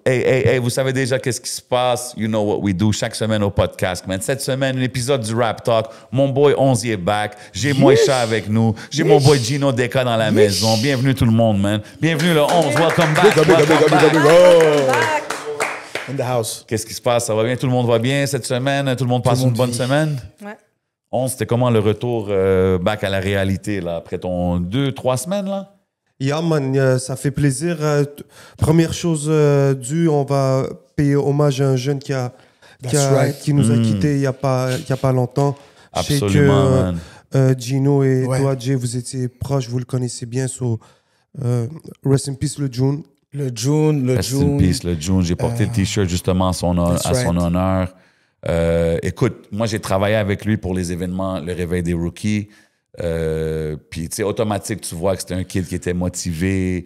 Hey, vous savez déjà qu'est-ce qui se passe. You know what we do chaque semaine au podcast, man. Cette semaine, un épisode du Rap Talk. Mon boy 11 est back. J'ai Moïcha avec nous. J'ai mon boy Gino Deka dans la maison. Bienvenue tout le monde, man. Bienvenue le 11. Welcome back. In the house. Qu'est-ce qui se passe? Ça va bien? Tout le monde va bien cette semaine? Tout le monde passe une bonne semaine? Ouais. 11, c'était comment le retour back à la réalité, là, après ton 2-3 semaines, là? Yeah, man, ça fait plaisir. Première chose on va payer hommage à un jeune qui nous a quittés il y a pas longtemps. Absolument, Je sais que Gino et toi, Jay, vous étiez proches, vous le connaissez bien. Rest in peace, le June. Rest in peace, le June. J'ai porté le T-shirt justement à son honneur. Écoute, moi, j'ai travaillé avec lui pour les événements, le réveil des rookies. Puis, tu sais, automatique, tu vois que c'était un kid qui était motivé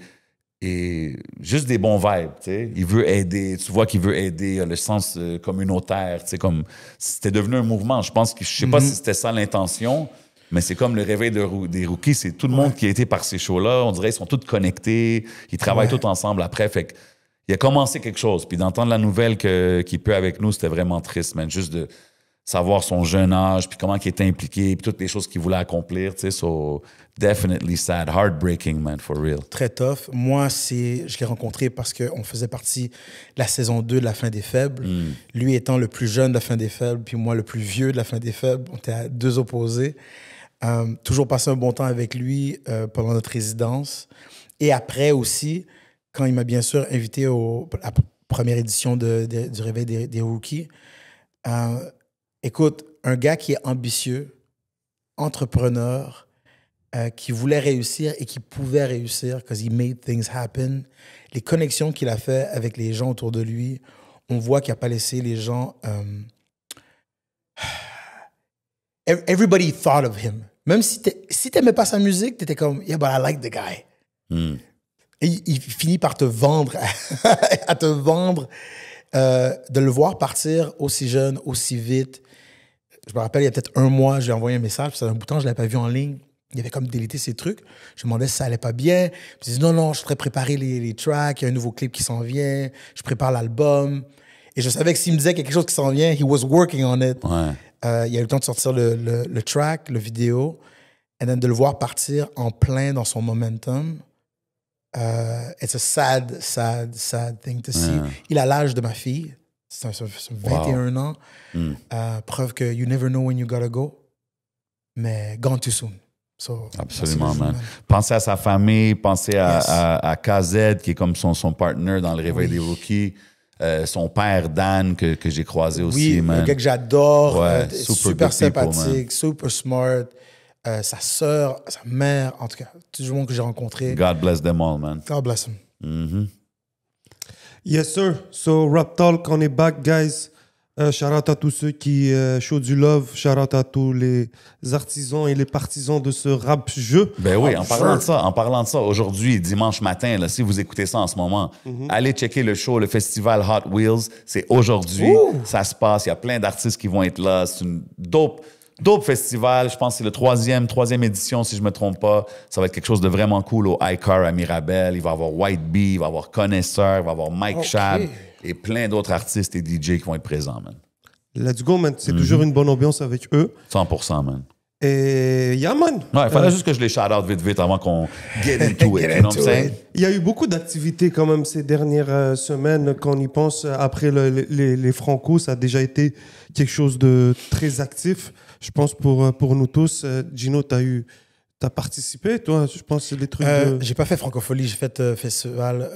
et juste des bons vibes, tu sais. Il veut aider, tu vois qu'il veut aider, il a le sens communautaire, tu sais, comme c'était devenu un mouvement. Je pense que, je sais pas si c'était ça l'intention, mais c'est comme le réveil des rookies, c'est tout le monde qui a été par ces shows-là. On dirait qu'ils sont tous connectés, ils travaillent tous ensemble après, fait que il a commencé quelque chose. Puis d'entendre la nouvelle qu'il peut avec nous, c'était vraiment triste, man. Juste de savoir son jeune âge, puis comment il était impliqué, puis toutes les choses qu'il voulait accomplir, tu sais. So, definitely sad. Heartbreaking, man, for real. Très tough. Moi, je l'ai rencontré parce qu'on faisait partie de la saison 2 de La Fin des Faibles. Lui étant le plus jeune de La Fin des Faibles, puis moi le plus vieux de La Fin des Faibles. On était à deux opposés. Toujours passé un bon temps avec lui pendant notre résidence. Et après aussi, quand il m'a bien sûr invité à la première édition du Réveil des Rookies. Écoute, un gars qui est ambitieux, entrepreneur, qui voulait réussir et qui pouvait réussir parce qu'il made things happen. Les connexions qu'il a fait avec les gens autour de lui, on voit qu'il n'a pas laissé les gens... everybody thought of him. Même si tu n'aimais pas sa musique, tu étais comme, yeah, but I like the guy. Et il finit par te vendre, de le voir partir aussi jeune, aussi vite. Je me rappelle, il y a peut-être un mois, j'ai envoyé un message, puis ça fait un bout de temps, je ne l'avais pas vu en ligne. Il avait comme délité ses trucs. Je me demandais si ça allait pas bien. Puis il dit non, je voudrais préparer les tracks, il y a un nouveau clip qui s'en vient, je prépare l'album. Et je savais que s'il me disait quelque chose qui s'en vient, he was working on it. Ouais. Il a eu le temps de sortir le track, le vidéo, et de le voir partir en plein dans son momentum. It's a sad thing to see. Il a l'âge de ma fille. C'est 21 ans. Preuve que you never know when you gotta go. Mais gone too soon. So, absolument, man. Pensez à sa famille, pensez à KZ, qui est comme son partner dans le réveil des rookies. Son père, Dan, que j'ai croisé aussi, man. Un gars que j'adore. Ouais, super sympathique, people, super smart. Sa sœur, sa mère, en tout cas, tout le monde que j'ai rencontré. God bless them all, man. God bless him. Yes, sir. So, Rap Talk, on est back, guys. Shout out à tous ceux qui show du love. Shout out à tous les artisans et les partisans de ce rap-jeu. Ben oui, en parlant de ça, aujourd'hui, dimanche matin, là, si vous écoutez ça en ce moment, allez checker le show, le festival Hot Wheels. C'est aujourd'hui. Ça se passe. Il y a plein d'artistes qui vont être là. C'est une dope festival. Je pense que c'est le troisième édition, si je ne me trompe pas. Ça va être quelque chose de vraiment cool au iCar à Mirabel. Il va y avoir White Bee, il va y avoir Connaisseur, il va y avoir Mike Shab et plein d'autres artistes et DJ qui vont être présents, man. Let's go, man. C'est toujours une bonne ambiance avec eux. 100%, man. Et yeah, man. Ouais, il fallait juste que je les shout-out vite avant qu'on get into it. You know what I'm saying? Il y a eu beaucoup d'activités quand même ces dernières semaines. Quand on y pense, après les Franco, ça a déjà été quelque chose de très actif. Je pense pour nous tous. Gino, t'as participé, toi? Je pense que c'est des trucs J'ai pas fait Francophonie, j'ai fait festival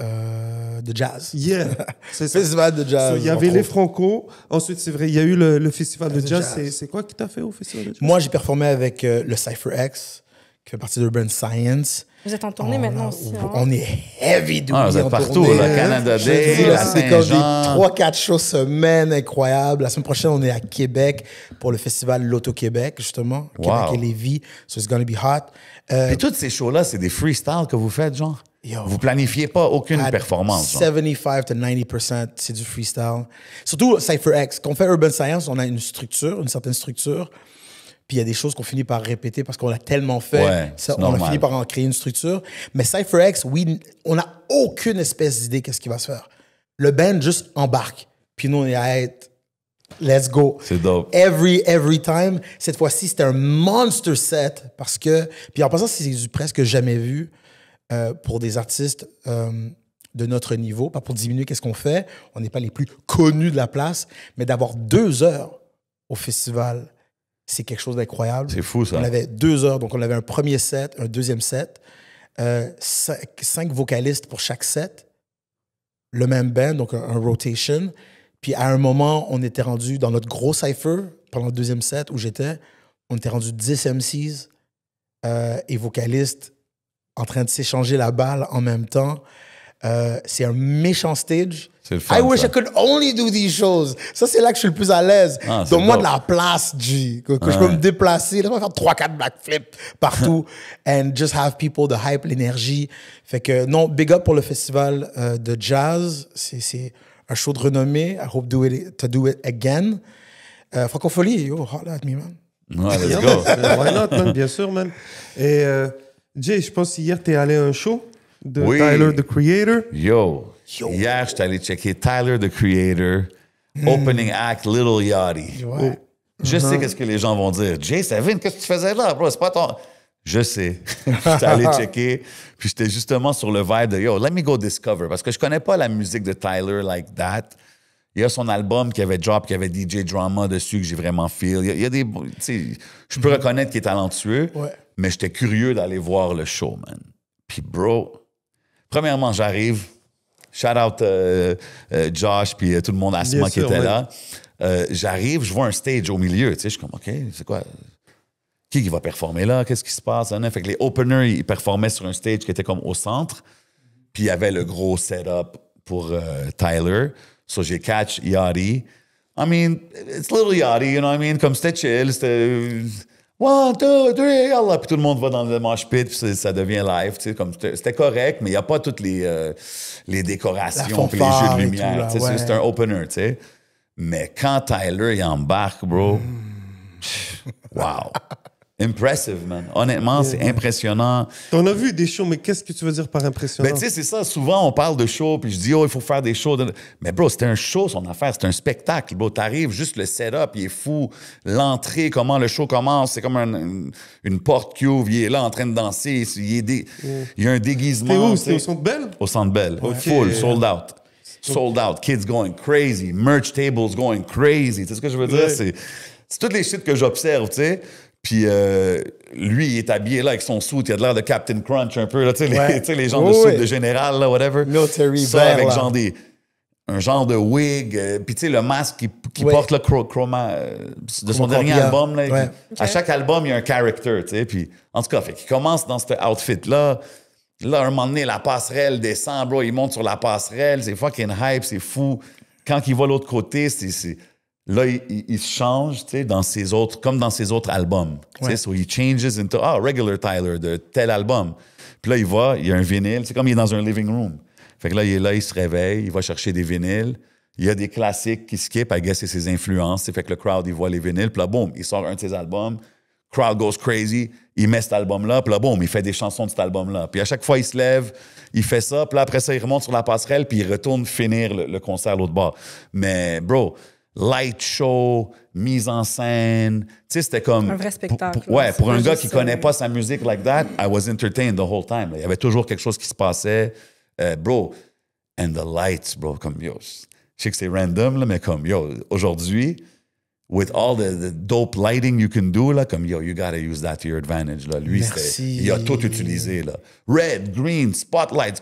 de jazz. Yeah, c'est ça. Festival de jazz. Il y avait les Franco. Ensuite, c'est vrai, il y a eu le festival de jazz. C'est quoi qui t'a fait au festival de jazz? Moi, j'ai performé avec le Cypher X, qui fait partie d'Urban Science. Vous êtes en tournée maintenant aussi. Hein? On est heavy duty. Vous êtes partout, là, Canada Day, à c'est comme des Saint-Jean. 3-4 shows semaine incroyables. La semaine prochaine, on est à Québec pour le festival L'Auto-Québec, justement. Québec et Lévis. So it's gonna be hot. Et tous ces shows-là, c'est des freestyles que vous faites, genre? Vous planifiez pas aucune performance, genre? 75 to 90%, c'est du freestyle. Surtout Cypher X. Quand on fait Urban Science, on a une structure, une certaine structure. Puis il y a des choses qu'on finit par répéter parce qu'on l'a tellement fait. Ouais, on a fini par en créer une structure. Mais Cypher X, oui, on n'a aucune espèce d'idée qu'est-ce qui va se faire. le band juste embarque. Puis nous, on est à être... Let's go. C'est dope. Every time. Cette fois-ci, c'était un monster set parce que... Puis en passant, c'est du presque jamais vu pour des artistes de notre niveau. Pas pour diminuer qu'est-ce qu'on fait. On n'est pas les plus connus de la place. Mais d'avoir 2 heures au festival, c'est quelque chose d'incroyable. C'est fou, ça. On avait 2 heures. Donc, on avait un premier set, un deuxième set. 5 vocalistes pour chaque set. Le même band, donc un rotation. Puis à un moment, on était rendu dans notre gros cypher pendant le deuxième set où j'étais. On était rendu 10 MCs et vocalistes en train de s'échanger la balle en même temps. C'est un méchant stage. C'est le fun, I wish ça. I could only do these shows. Ça, c'est là que je suis le plus à l'aise. Ah, c'est Donne-moi dope. de la place, G. Que je peux me déplacer. Laisse-moi faire 3-4 backflips partout. And just have people, the hype, l'énergie. Fait que, non, big up pour le festival de jazz. C'est un show de renommée. I hope to do it again. Francophonie, yo, holla at me, man. Ouais, let's Yeah, go. man. Why not, man? Bien sûr, man. Et Jay, je pense hier, t'es allé à un show de Oui. Tyler, the Creator. Yo. Hier, j'étais allé checker Tyler, the Creator, opening act, Little Yachty. Ouais. Je sais qu'est-ce que les gens vont dire. Jay Savin, qu'est-ce que tu faisais là, bro? C'est pas ton... Je sais. J'étais allé checker. Puis j'étais justement sur le vibe de, yo, let me go discover. Parce que je connais pas la musique de Tyler like that. Il y a son album qui avait drop, qui avait DJ Drama dessus, que j'ai vraiment feel. Il y a des... Tu sais, je peux reconnaître qu'il est talentueux, Ouais. mais j'étais curieux d'aller voir le show, man. Puis, bro, premièrement, j'arrive. Shout out Josh, puis tout le monde, Asma Bien qui sûr, était ouais. là. J'arrive, je vois un stage au milieu. Tu sais, je suis comme, OK, c'est quoi? Qui va performer là? Qu'est-ce qui se passe? Fait que les openers, ils performaient sur un stage qui était comme au centre. Puis il y avait le gros setup pour Tyler. So j'ai catch Yachty. I mean, it's little Yachty, you know what I mean? Comme c'était chill, c'était 1, 2, 3, Allah. Puis tout le monde va dans le mosh pit, puis ça devient live, tu sais. Comme c'était correct, mais il n'y a pas toutes les décorations, puis les jeux fanfare de et lumière. tout, là, Tu sais, ouais. c'est un opener, tu sais. Mais quand Tyler il embarque, bro, wow. Impressive, man. Honnêtement, c'est impressionnant. T'en as vu des shows, mais qu'est-ce que tu veux dire par impressionnant? Ben, tu sais, c'est ça. Souvent, on parle de show, puis je dis, oh, il faut faire des shows. Mais, bro, c'était un show, son affaire. C'est un spectacle, bro. T'arrives, juste le setup, il est fou. L'entrée, comment le show commence, c'est comme une porte qui ouvre. Il est là en train de danser. Il y a un déguisement. T'es où? tu C'est sais. au Centre Bell? Au Centre Bell. Full, sold out. Sold out. Kids going crazy. Merch tables going crazy. Tu sais ce que je veux dire? Ouais. C'est toutes les shit que j'observe, tu sais. Puis lui, il est habillé là avec son suit. Il a de l'air de Captain Crunch un peu, là, tu sais, Ouais. tu sais, les gens de Ouais. suit de général, là, whatever. Military ça, vert, avec là. genre un genre de wig. Puis tu sais, le masque qui Ouais. porte le chroma de son dernier Chromacopia. album. Là, Ouais. À chaque album, il y a un character, tu sais. Puis en tout cas, fait qu'il commence dans cet outfit-là. Là, à un moment donné, la passerelle descend, bro. Il monte sur la passerelle. C'est fucking hype, c'est fou. Quand il va de l'autre côté, là, il se change, tu sais, comme dans ses autres albums. Tu sais, Ouais. so he changes into, regular Tyler, de tel album. Puis là, il y a un vinyle. C'est comme il est dans un living room. Fait que là, il se réveille, il va chercher des vinyles. Il y a des classiques qui skip, I guess, c'est ses influences. Fait que le crowd, il voit les vinyles. Puis là, boum, il sort un de ses albums. Crowd goes crazy. Il met cet album-là. Puis là, boum, il fait des chansons de cet album-là. Puis à chaque fois, il se lève, il fait ça. Puis là, après ça, il remonte sur la passerelle. Puis il retourne finir le concert à l'autre bord. Mais, bro, light show, mise en scène. Tu sais, c'était comme... Un vrai spectacle, Pour là. un C'est gars juste qui ça, connaît ouais. pas sa musique like that, I was entertained the whole time. Il y avait toujours quelque chose qui se passait. Bro, and the lights, bro, comme yo. Je sais que c'est random, là, mais comme yo, aujourd'hui, with all the dope lighting you can do, là, comme yo, you gotta use that to your advantage. Là. Lui, Merci. il a tout utilisé. Là. Red, green, spotlights,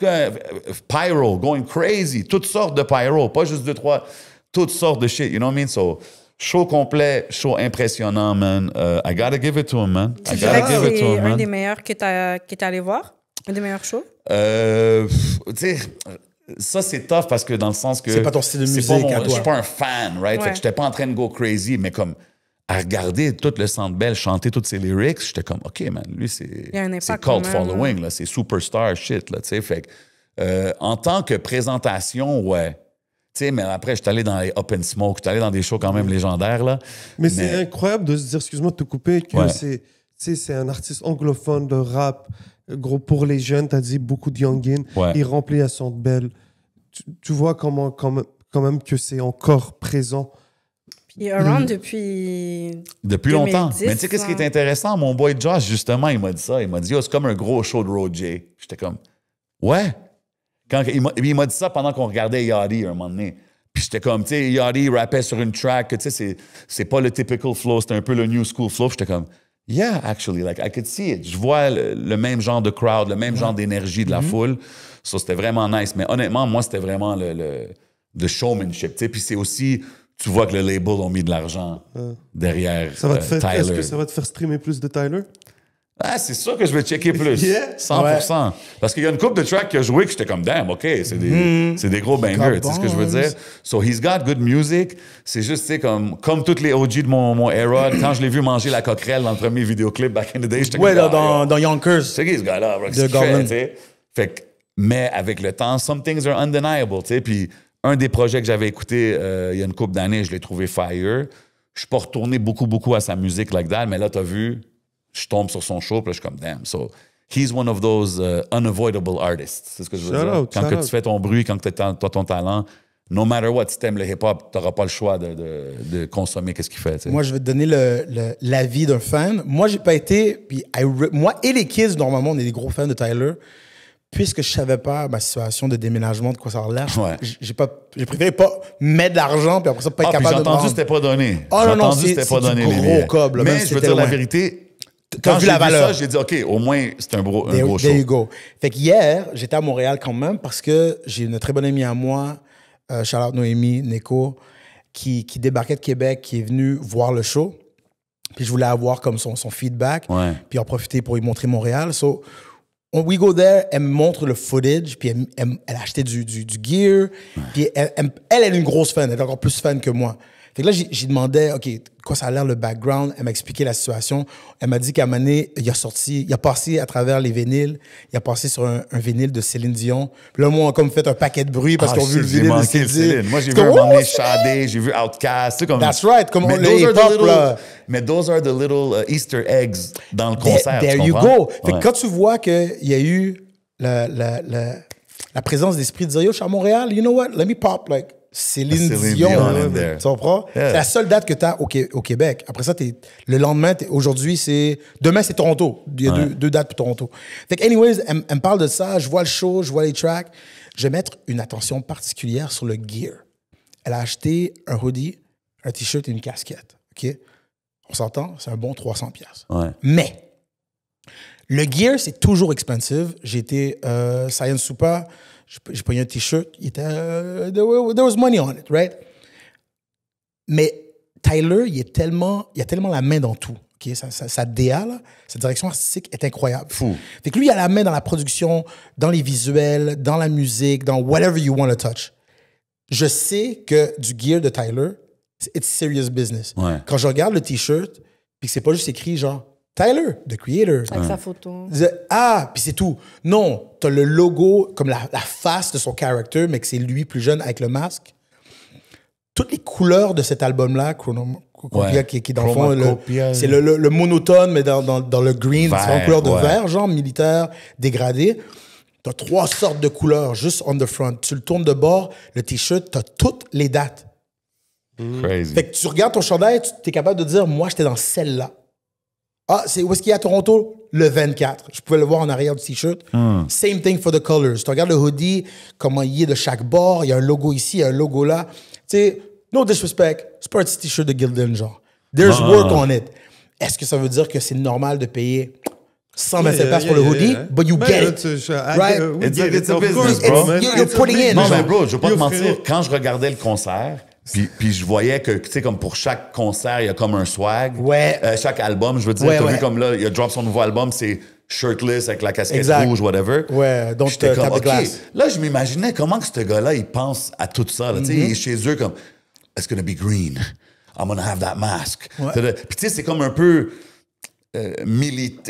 pyro, going crazy. Toutes sortes de pyro, pas juste 2, 3, toutes sortes de shit. You know what I mean? So, show complet, show impressionnant, man. I gotta give it to him, man. Tu I dirais gotta que give it to c'est him, un man. des meilleurs que t'es allé voir? Un des meilleurs shows? Tu sais, ça, c'est tough parce que dans le sens que... C'est pas ton style de c'est musique pas à toi. Je suis pas un fan, right? Ouais. Fait que j'étais pas en train de go crazy, mais comme à regarder tout le Centre Bell chanter toutes ses lyrics, j'étais comme, OK, man, lui, Il y a un impact c'est cult quand même, following, là, c'est superstar shit, là, tu sais. Fait que, en tant que présentation, ouais. Tu sais, mais après, je suis allé dans les Up and Smoke, je suis allé dans des shows quand même légendaires, là. Mais c'est incroyable de se dire, excuse-moi de te couper, que Ouais. c'est un artiste anglophone de rap. Gros, pour les jeunes, t'as dit beaucoup de youngins. Ouais. Il remplit à Centre Bell. tu vois quand même que c'est encore présent. Il est around depuis... Depuis longtemps. 2010, Mais tu sais, qu'est-ce qui est intéressant? Mon boy Josh, justement, il m'a dit ça. Il m'a dit, oh, c'est comme un gros show de Road J. J'étais comme, ouais. Il m'a dit ça pendant qu'on regardait Yachty un moment donné. Puis j'étais comme, tu sais, Yachty rappait sur une track, que tu sais, c'est pas le typical flow, c'était un peu le new school flow. J'étais comme, yeah, actually, like, I could see it. Je vois le même genre de crowd, le même genre d'énergie de la foule. Ça, c'était vraiment nice. Mais honnêtement, moi, c'était vraiment le showmanship, tu sais. Puis c'est aussi... Tu vois que le label a mis de l'argent derrière Tyler. Est-ce que ça va te faire streamer plus de Tyler? Ah, c'est sûr que je vais checker plus. Yeah. 100%. Ouais. Parce qu'il y a une couple de tracks que j'ai joué que j'étais comme, damn, OK, c'est des gros bangers. Tu sais ce que je veux dire? So, he's got good music. C'est juste, tu sais, comme tous les OG de mon era, quand je l'ai vu manger la coquerelle dans le premier vidéoclip back in the day, j'étais comme, dans Yonkers. C'est qui ce gars-là? Qu'est-ce qu'il fait, tu sais? Fait que, mais avec le temps, some things are undeniable, tu sais, puis un des projets que j'avais écouté il y a une couple d'années, je l'ai trouvé fire. Je suis pas retourné beaucoup à sa musique like that, mais là, t'as vu, je tombe sur son show, puis là, je suis comme, damn. So, he's one of those unavoidable artists. C'est ce que je veux dire. Quand que tu fais ton bruit, quand tu as ton talent, no matter what, si t'aimes le hip-hop, t'auras pas le choix de consommer qu'est-ce qu'il fait. T'sais. Moi, je vais te donner l'avis d'un fan. Moi, j'ai pas été... Puis, moi et les kids, normalement, on est des gros fans de Tyler. Puisque je savais pas ma situation de déménagement, de quoi ça relève, j'ai préféré pas mettre de l'argent, puis après ça, pas être capable de j'ai entendu que c'était pas donné. Oh non, c'était pas donné. Gros cob, là, mais je veux dire la vérité, quand j'ai vu ça, j'ai dit, OK, au moins, c'est un gros show. There you go. Fait qu'hier, j'étais à Montréal quand même, parce que j'ai une très bonne amie à moi, Charlotte Noémie, Neko, qui débarquait de Québec, qui est venue voir le show. Puis je voulais avoir comme son feedback, puis en profiter pour lui montrer Montréal. So, we go there, elle me montre le footage, puis elle a acheté du gear, puis elle est une grosse fan, elle est encore plus fan que moi. Fait que là, j'ai demandé, OK, quoi ça a l'air le background? Elle m'a expliqué la situation. Elle m'a dit qu'à un moment donné, il a passé à travers les vinyles, il a passé sur un vinyle de Céline Dion. Puis là, moi, on a comme fait un paquet de bruit parce qu'on a vu le vinyle de Céline. Moi, j'ai vu un moment donné Shadé, j'ai vu Outkast. Comme... That's right, comme les hip-hop, là. Mais those are the little Easter eggs dans le concert. There you go. Fait que quand tu vois qu'il y a eu la présence d'esprit de dire, yo, je suis à Montréal, you know what, let me pop, like, Céline Dion. Tu comprends? Yeah. C'est la seule date que tu as au Québec. Après ça, le lendemain, demain, c'est Toronto. Il y a deux dates pour Toronto. Fait que, anyways, elle me parle de ça. Je vois le show, je vois les tracks. Je vais mettre une attention particulière sur le gear. Elle a acheté un hoodie, un t-shirt et une casquette. OK? On s'entend? C'est un bon 300$. Ouais. Mais, le gear, c'est toujours expensive. J'ai été Science Super. J'ai payé un t-shirt, il était there was money on it, right? Mais Tyler, il y a tellement la main dans tout. Okay? Sa DA, là, sa direction artistique est incroyable. Fou. Fait que lui, il a la main dans la production, dans les visuels, dans la musique, dans whatever you want to touch. Je sais que du gear de Tyler, it's serious business. Ouais. Quand je regarde le t-shirt, puis que c'est pas juste écrit genre Tyler, the creator. Avec sa photo. Puis c'est tout. Non, t'as le logo, comme la face de son character, mais que c'est lui plus jeune avec le masque. Toutes les couleurs de cet album-là, Chronocopia, qui est dans le fond, c'est le monotone, mais dans le green, différentes couleurs de vert, genre militaire, dégradé. T'as 3 sortes de couleurs juste on the front. Tu le tournes de bord, le t-shirt, t'as toutes les dates. Crazy. Fait que tu regardes ton chandail, tu es capable de dire, moi, j'étais dans celle-là. Ah, c'est où est-ce qu'il y a à Toronto? Le 24. Je pouvais le voir en arrière du t-shirt. Same thing for the colors. Tu regardes le hoodie, comment il est de chaque bord. Il y a un logo ici, il y a un logo là. Tu sais, no disrespect, c'est pas un petit t-shirt de Gildan, genre. There's work on it. Est-ce que ça veut dire que c'est normal de payer 125$ pour le hoodie? But you get it. Right? It's a business, bro. You're putting in. Non, mais bro, je veux pas te mentir. Quand je regardais le concert... Puis je voyais que, tu sais, comme pour chaque concert, il y a comme un swag. Chaque album, je veux dire, t'as vu comme là, il a drop son nouveau album, c'est shirtless avec la casquette rouge, whatever. Ouais, donc j'étais comme, OK. Là, je m'imaginais comment que ce gars-là, il pense à tout ça. Tu sais, il est chez eux comme, it's gonna be green. I'm gonna have that mask. Puis tu sais, c'est comme un peu...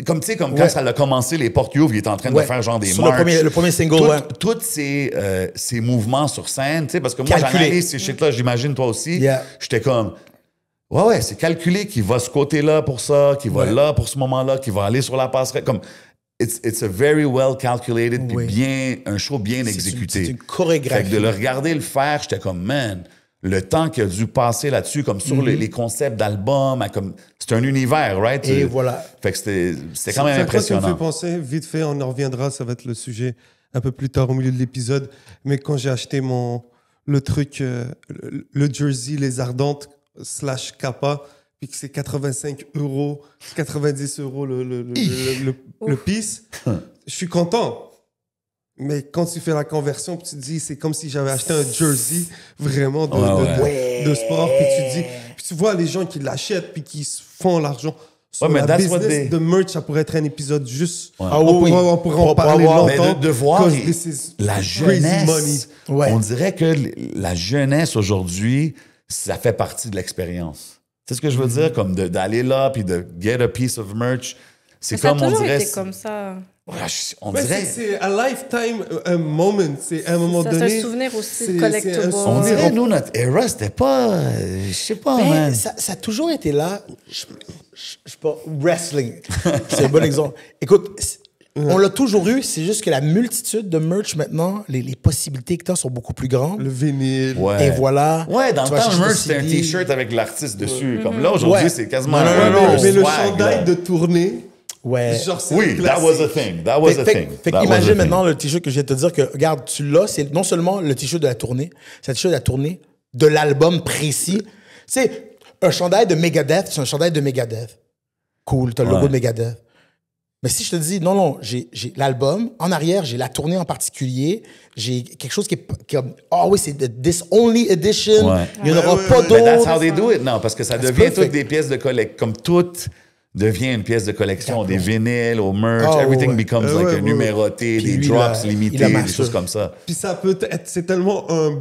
comme tu sais, comme quand ça a commencé, les portes ouvrent, il est en train de faire genre des marches. Le premier single, Tous ces mouvements sur scène, tu sais, parce que moi, j'analyse ces shit-là, j'imagine toi aussi. J'étais comme, c'est calculé qu'il va ce côté-là pour ça, qu'il va là pour ce moment-là, qu'il va aller sur la passerelle. Comme, it's a very well calculated, puis Oui. un show bien exécuté. C'est une chorégraphie. Fait que de le regarder le faire, j'étais comme, man, le temps qu'il a dû passer là-dessus, comme sur les concepts d'albums, comme c'est un univers, right? Et voilà. Fait que c'était quand même Ça me impressionnant. fait penser, vite fait, on en reviendra, ça va être le sujet un peu plus tard au milieu de l'épisode. Mais quand j'ai acheté le truc, le jersey Les Ardentes / Kappa, puis que c'est 85 €, 90 € le piece, je suis content. Mais quand tu fais la conversion, puis tu te dis, c'est comme si j'avais acheté un jersey vraiment de sport, puis tu vois les gens qui l'achètent, puis qui se font l'argent. Sur mais la that's what business they- de merch, ça pourrait être un épisode juste. Ouais. Ah On oui, pourrait, on pourrait en pour parler avoir- Mais longtemps. de voir because this is la crazy money. jeunesse, Ouais. on dirait que la jeunesse aujourd'hui, ça fait partie de l'expérience. C'est ce que je veux dire, comme d'aller là puis de get a piece of merch. C'est Ça a comme on toujours dirait. été comme ça. Ouais, on Mais dirait. c'est un lifetime, un moment. C'est à un moment Ça, donné. c'est un souvenir aussi c'est- de collectible. c'est un On souvenir. dirait, nous, notre era, c'était pas. Je sais pas, Mais man. ça a toujours été là. Je sais pas, wrestling. C'est un bon exemple. Écoute, on l'a toujours eu, c'est juste que la multitude de merch maintenant, les possibilités que tu as sont beaucoup plus grandes. Le vinyle. Ouais. Et voilà. Ouais, dans Tu le vas temps, le chercher merch, des c'était un CD. t-shirt avec l'artiste dessus. Comme là, aujourd'hui, Ouais. c'est quasiment Non, non, un non, non. Mais le swag, chandail là. de tournée, Ouais. genre, c'est Oui, un that was a classique. thing. That was a thing. Fait That was a imagine thing. maintenant le t-shirt que je viens de te dire que, regarde, tu l'as, c'est non seulement le t-shirt de la tournée, c'est un t-shirt de la tournée de l'album précis. Tu sais, un chandail de Megadeth, c'est un chandail de Megadeth. Cool, t'as le logo Ouais. de Megadeth. Mais si je te dis, non, j'ai l'album, en arrière, j'ai la tournée en particulier, j'ai quelque chose qui est comme, ah oui, c'est This Only Edition, Ouais. il n'y en aura Ouais, pas ouais, Mais that's d'autres. how they do it. Non, parce que ça That's devient toutes perfect. des pièces de collection. Comme tout devient une pièce de collection. Des vinyles, au merch, Oh, everything ouais. becomes Ouais, like ouais, a ouais. numéroté, Puis des lui, drops il a limités, des master. choses comme ça. Puis ça peut être, c'est tellement un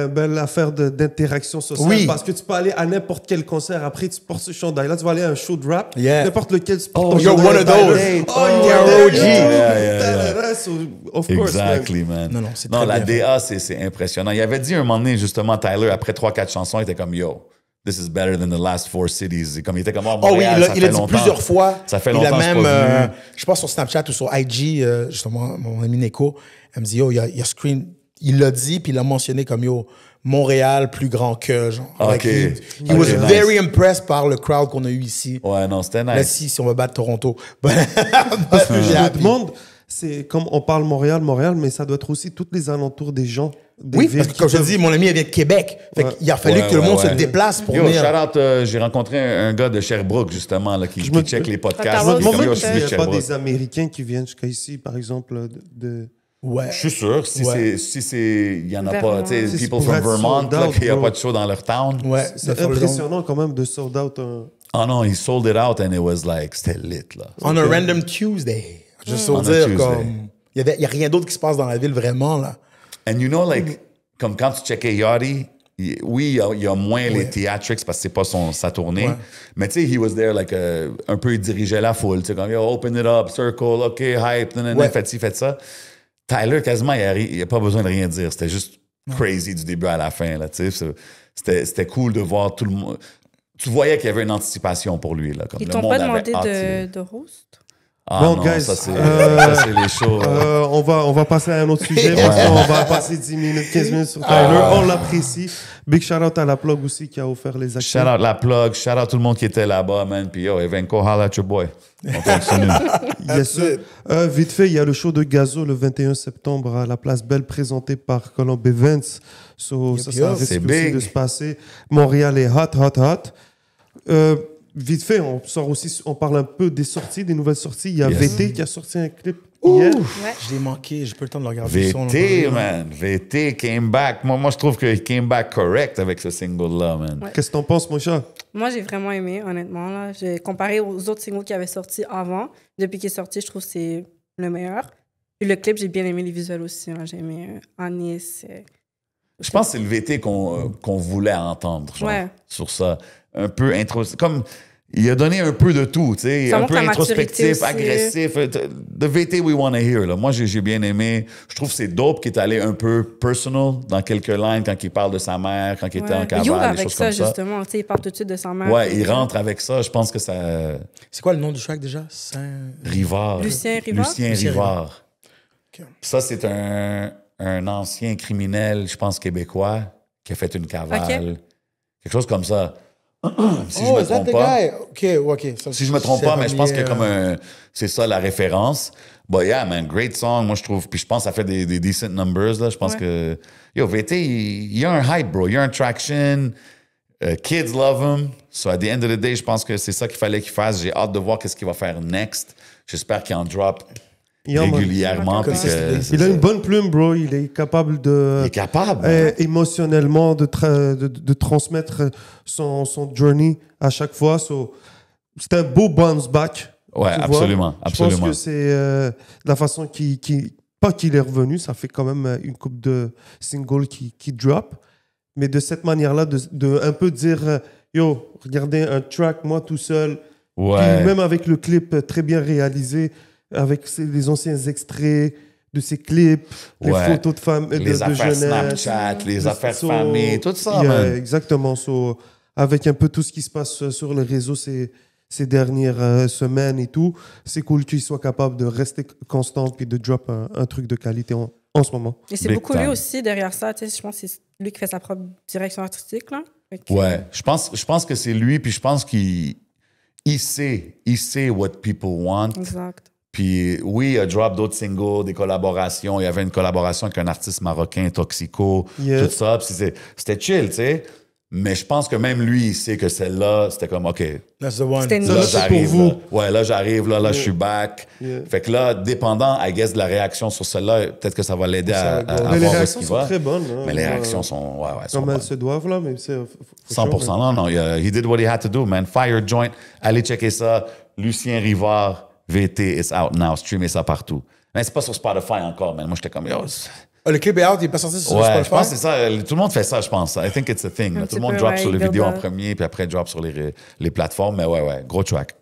belle affaire d'interaction sociale. Oui. Parce que tu peux aller à n'importe quel concert, après tu portes ce chandail-là, tu vas aller à un show de rap, Yeah. n'importe lequel, tu portes Oh, ton you're chandail one of Tyler. those. Oh, Oh, you're you're OG. OG. Yeah. So, of course, man. Exactly, man. Non, c'est Non, très la bien DA, c'est impressionnant. Il avait dit un moment donné, justement, Tyler, après 3-4 chansons, il était comme, yo, this is better than the last 4 cities. Et comme, il était comme, oh, Oh oui, Montréal, ça il a fait dit longtemps. plusieurs fois. Ça fait Il longtemps a que je suis même, pas venu. je pense sur Snapchat ou sur IG, justement, mon ami Neko, elle me dit, yo, il y a screen, il l'a dit, puis il l'a mentionné comme, yo, Montréal plus grand que, genre. Ok. Like, he Ok, was nice. very impressed par le crowd qu'on a eu ici. Ouais, non, c'était Là, nice. si on va battre Toronto. Je me demande, c'est comme on parle Montréal, mais ça doit être aussi tous les alentours des gens. Des Oui, villes parce que qui comme je te peuvent- dis, mon ami elle vient de Québec. Fait qu'il a fallu Ouais, que le ouais, monde se ouais. déplace pour Yo, venir. shout out, j'ai rencontré un gars de Sherbrooke, justement, là, qui me- check les podcasts. Ottawa Il est aussi, comme, yo, Moi, je je suis il de n'y a pas Sherbrooke. des Américains qui viennent jusqu'à ici, par exemple, de... Ouais. Je suis sûr, si Ouais. il y en a Vermont. pas, tu sais, Si c'est people pour from être Vermont, sold là, out, qu'il n'y a bro. pas de show dans leur town. Ouais. C'est de faire le don. impressionnant quand même de sold out un... Oh non, he sold it out and it was like, c'était lit, là. On a random Tuesday. Juste pour On a dire, Tuesday. comme. Il y a rien d'autre qui se passe dans la ville vraiment, là. And you know, like, comme quand tu checkais Yachty, oui, il y a moins les Ouais. theatrics parce que c'est pas sa tournée. Ouais. Mais tu sais, he was there, like, un peu, il dirigeait la foule. Tu sais, comme, yo, open it up, circle, OK, hype, nanana, Ouais. faites ci, faites ça. Tyler, quasiment, il a pas besoin de rien dire. C'était juste crazy du début à la fin, là, tu sais. C'était cool de voir tout le monde. Tu voyais qu'il y avait une anticipation pour lui, là. Comme Ils le t'ont monde pas avait demandé hâte. de host? Ah Bon, non, guys, ça, c'est les shows. on va passer à un autre sujet parce qu'on va passer 10 minutes, 15 minutes sur Tyler. On l'apprécie. Big shout out à la plug aussi qui a offert les Shout accès. out la plug, shout out tout le monde qui était là-bas, man. Puis yo, Evenco, holla at your boy. On continue. Yes, sir. Vite fait, il y a le show de Gazo le 21 septembre à la Place Belle présenté par Colombe Events. So, ça yup. risque C'est aussi big. de se passer. Montréal est hot. Vite fait, on parle un peu des sorties, des nouvelles sorties. Il y a Yes. VT qui a sorti un clip hier. Ouais. Je l'ai manqué, j'ai pas eu le temps de le regarder. VT, man. VT came back. Moi, je trouve qu'il came back correct avec ce single-là, man. Ouais. Qu'est-ce que t'en penses, mon chat? Moi, j'ai vraiment aimé, honnêtement. Là. J'ai comparé aux autres singles qui avaient sorti avant. Depuis qu'il est sorti, je trouve que c'est le meilleur. Puis le clip, j'ai bien aimé les visuels aussi. Hein. J'ai aimé Anis. Je pense que c'est le VT qu'on voulait entendre, genre, Ouais. sur ça. Un peu intro. Comme, il a donné un peu de tout, tu sais, Ça un montre peu la maturité introspectif, aussi. agressif. The VT we want to hear, là. Moi, j'ai bien aimé. Je trouve que c'est dope qu'il est allé un peu personal dans quelques lignes quand il parle de sa mère, quand il était en Il cavale, ouvre des avec choses ça, comme ça. justement. Tu sais, il parle tout de suite de sa mère. Ouais, il rentre avec ça. Je pense que ça... C'est quoi le nom du track déjà? Rivard. Lucien Rivard? Lucien Rivard. Okay. Ça, c'est un ancien criminel, je pense, québécois, qui a fait une cavale. Okay. Quelque chose comme ça. Si je me trompe pas. OK. Ça, Si je me trompe pas, mais je pense que comme c'est ça la référence. But yeah, man, great song, moi je trouve. Puis je pense que ça fait des decent numbers, là. Je pense que... Yo, VT, il y a un hype, bro. Il y a un traction. Kids love him. So at the end of the day, je pense que c'est ça qu'il fallait qu'il fasse. J'ai hâte de voir qu'est-ce qu'il va faire next. J'espère qu'il en drop régulièrement. Puis il a une bonne plume, bro. Il est capable de... Il est capable. Émotionnellement, de transmettre son journey à chaque fois. So, c'est un beau bounce back. Ouais, absolument. Je pense que c'est la façon pas qu'il est revenu. Ça fait quand même une couple de singles qui drop. Mais de cette manière-là, de un peu dire yo, regardez un track, moi tout seul. Ouais. Puis même avec le clip très bien réalisé, avec les anciens extraits de ses clips, les photos de femmes, les affaires jeunesse, Snapchat, les affaires famille, tout ça, exactement. Avec un peu tout ce qui se passe sur les réseaux ces dernières semaines et tout, c'est cool qu'il soit capable de rester constant puis de drop un truc de qualité en ce moment. Et c'est Big beaucoup time. lui aussi derrière ça. Tu sais, je pense que c'est lui qui fait sa propre direction artistique. Là. Ouais, je pense que c'est lui, puis je pense qu'il sait what people want. Exact. Puis oui, il a drop d'autres singles, des collaborations. Il y avait une collaboration avec un artiste marocain, Toxico, tout ça. Puis c'était chill, tu sais. Mais je pense que même lui, il sait que celle-là, c'était comme, OK. That's the one. Là, j'arrive. Là. Ouais, là, j'arrive. Là, je suis back. Fait que là, dépendant, I guess, de la réaction sur celle-là, peut-être que ça va l'aider à mais les voir réactions ce sont très bonnes. Hein. Mais les réactions sont, comme elles se doivent, là. Mais c'est, 100%. Non, he did what he had to do, man. Fire Joint. Allez checker ça. Lucien Rivard, VT, it's out now. Streamez ça partout. Mais c'est pas sur Spotify encore, man. Moi, j'étais comme, yo... Le clip est out, il est pas sorti sur Spotify? Je pense que c'est ça. Tout le monde fait ça, je pense. I think it's a thing. Tout le monde drop sur les vidéos en premier, puis après drop sur les plateformes. Mais ouais, gros track.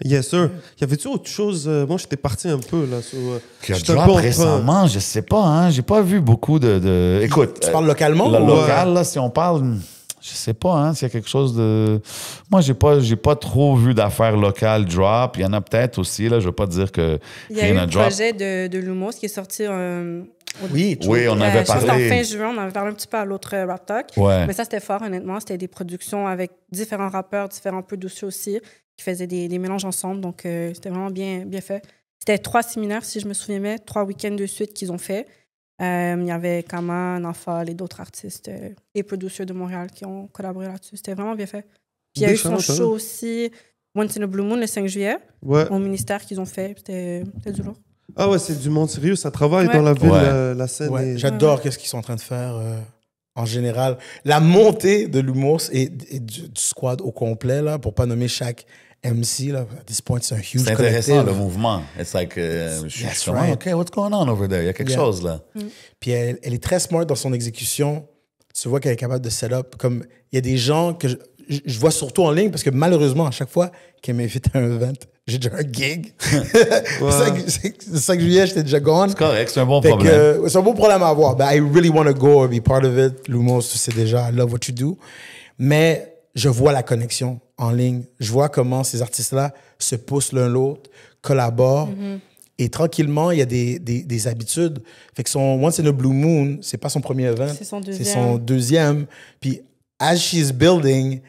Yes, sir. Y avait-tu autre chose? Moi, j'étais parti un peu, là. Qui a drop récemment, je sais pas, hein. J'ai pas vu beaucoup de... Écoute... Tu parles localement? Local, là, si on parle... Je sais pas, hein, s'il y a quelque chose de... Moi, j'ai pas trop vu d'affaires locales drop. Il y en a peut-être aussi, là. Je veux pas dire que il y a eu un projet de Lumos qui est sorti... Oui, on avait parlé. En fin juin, on avait parlé un petit peu à l'autre Rap Talk. Ouais. Mais ça, c'était fort, honnêtement. C'était des productions avec différents rappeurs, différents producers aussi, qui faisaient des mélanges ensemble. Donc, c'était vraiment bien fait. C'était 3 séminaires, si je me souviens bien, 3 week-ends de suite qu'ils ont fait. Il y avait Kama, Nafal et d'autres artistes et producers de Montréal qui ont collaboré là-dessus. C'était vraiment bien fait. Puis il y a eu son show aussi, Once in a Blue Moon, le 5 juillet, au ministère qu'ils ont fait. C'était du lourd. Ah ouais, c'est du monde sérieux. Ça travaille dans la ville, la scène. Ouais, j'adore qu'est-ce qu'ils sont en train de faire en général. La montée de l'humour et du squad au complet, là, pour pas nommer chaque MC, là, à this point, c'est un huge collectif. C'est intéressant, le mouvement. It's like, je suis right. OK, what's going on over there? Il y a quelque chose, là. Puis elle est très smart dans son exécution. Tu vois qu'elle est capable de set up. Comme, il y a des gens que je vois surtout en ligne, parce que malheureusement, à chaque fois qu'elle m'invite à un event, j'ai déjà un gig. Le 5 juillet, j'étais déjà gone. C'est correct, c'est un bon problème. C'est un bon problème à avoir. But I really want to go or be part of it. Lumos, tu sais déjà, I love what you do. Mais je vois la connexion en ligne. Je vois comment ces artistes-là se poussent l'un l'autre, collaborent. Et tranquillement, il y a des habitudes. Fait que son Once in a Blue Moon, c'est pas son premier event. C'est son deuxième. C'est son deuxième. Puis, as she's building,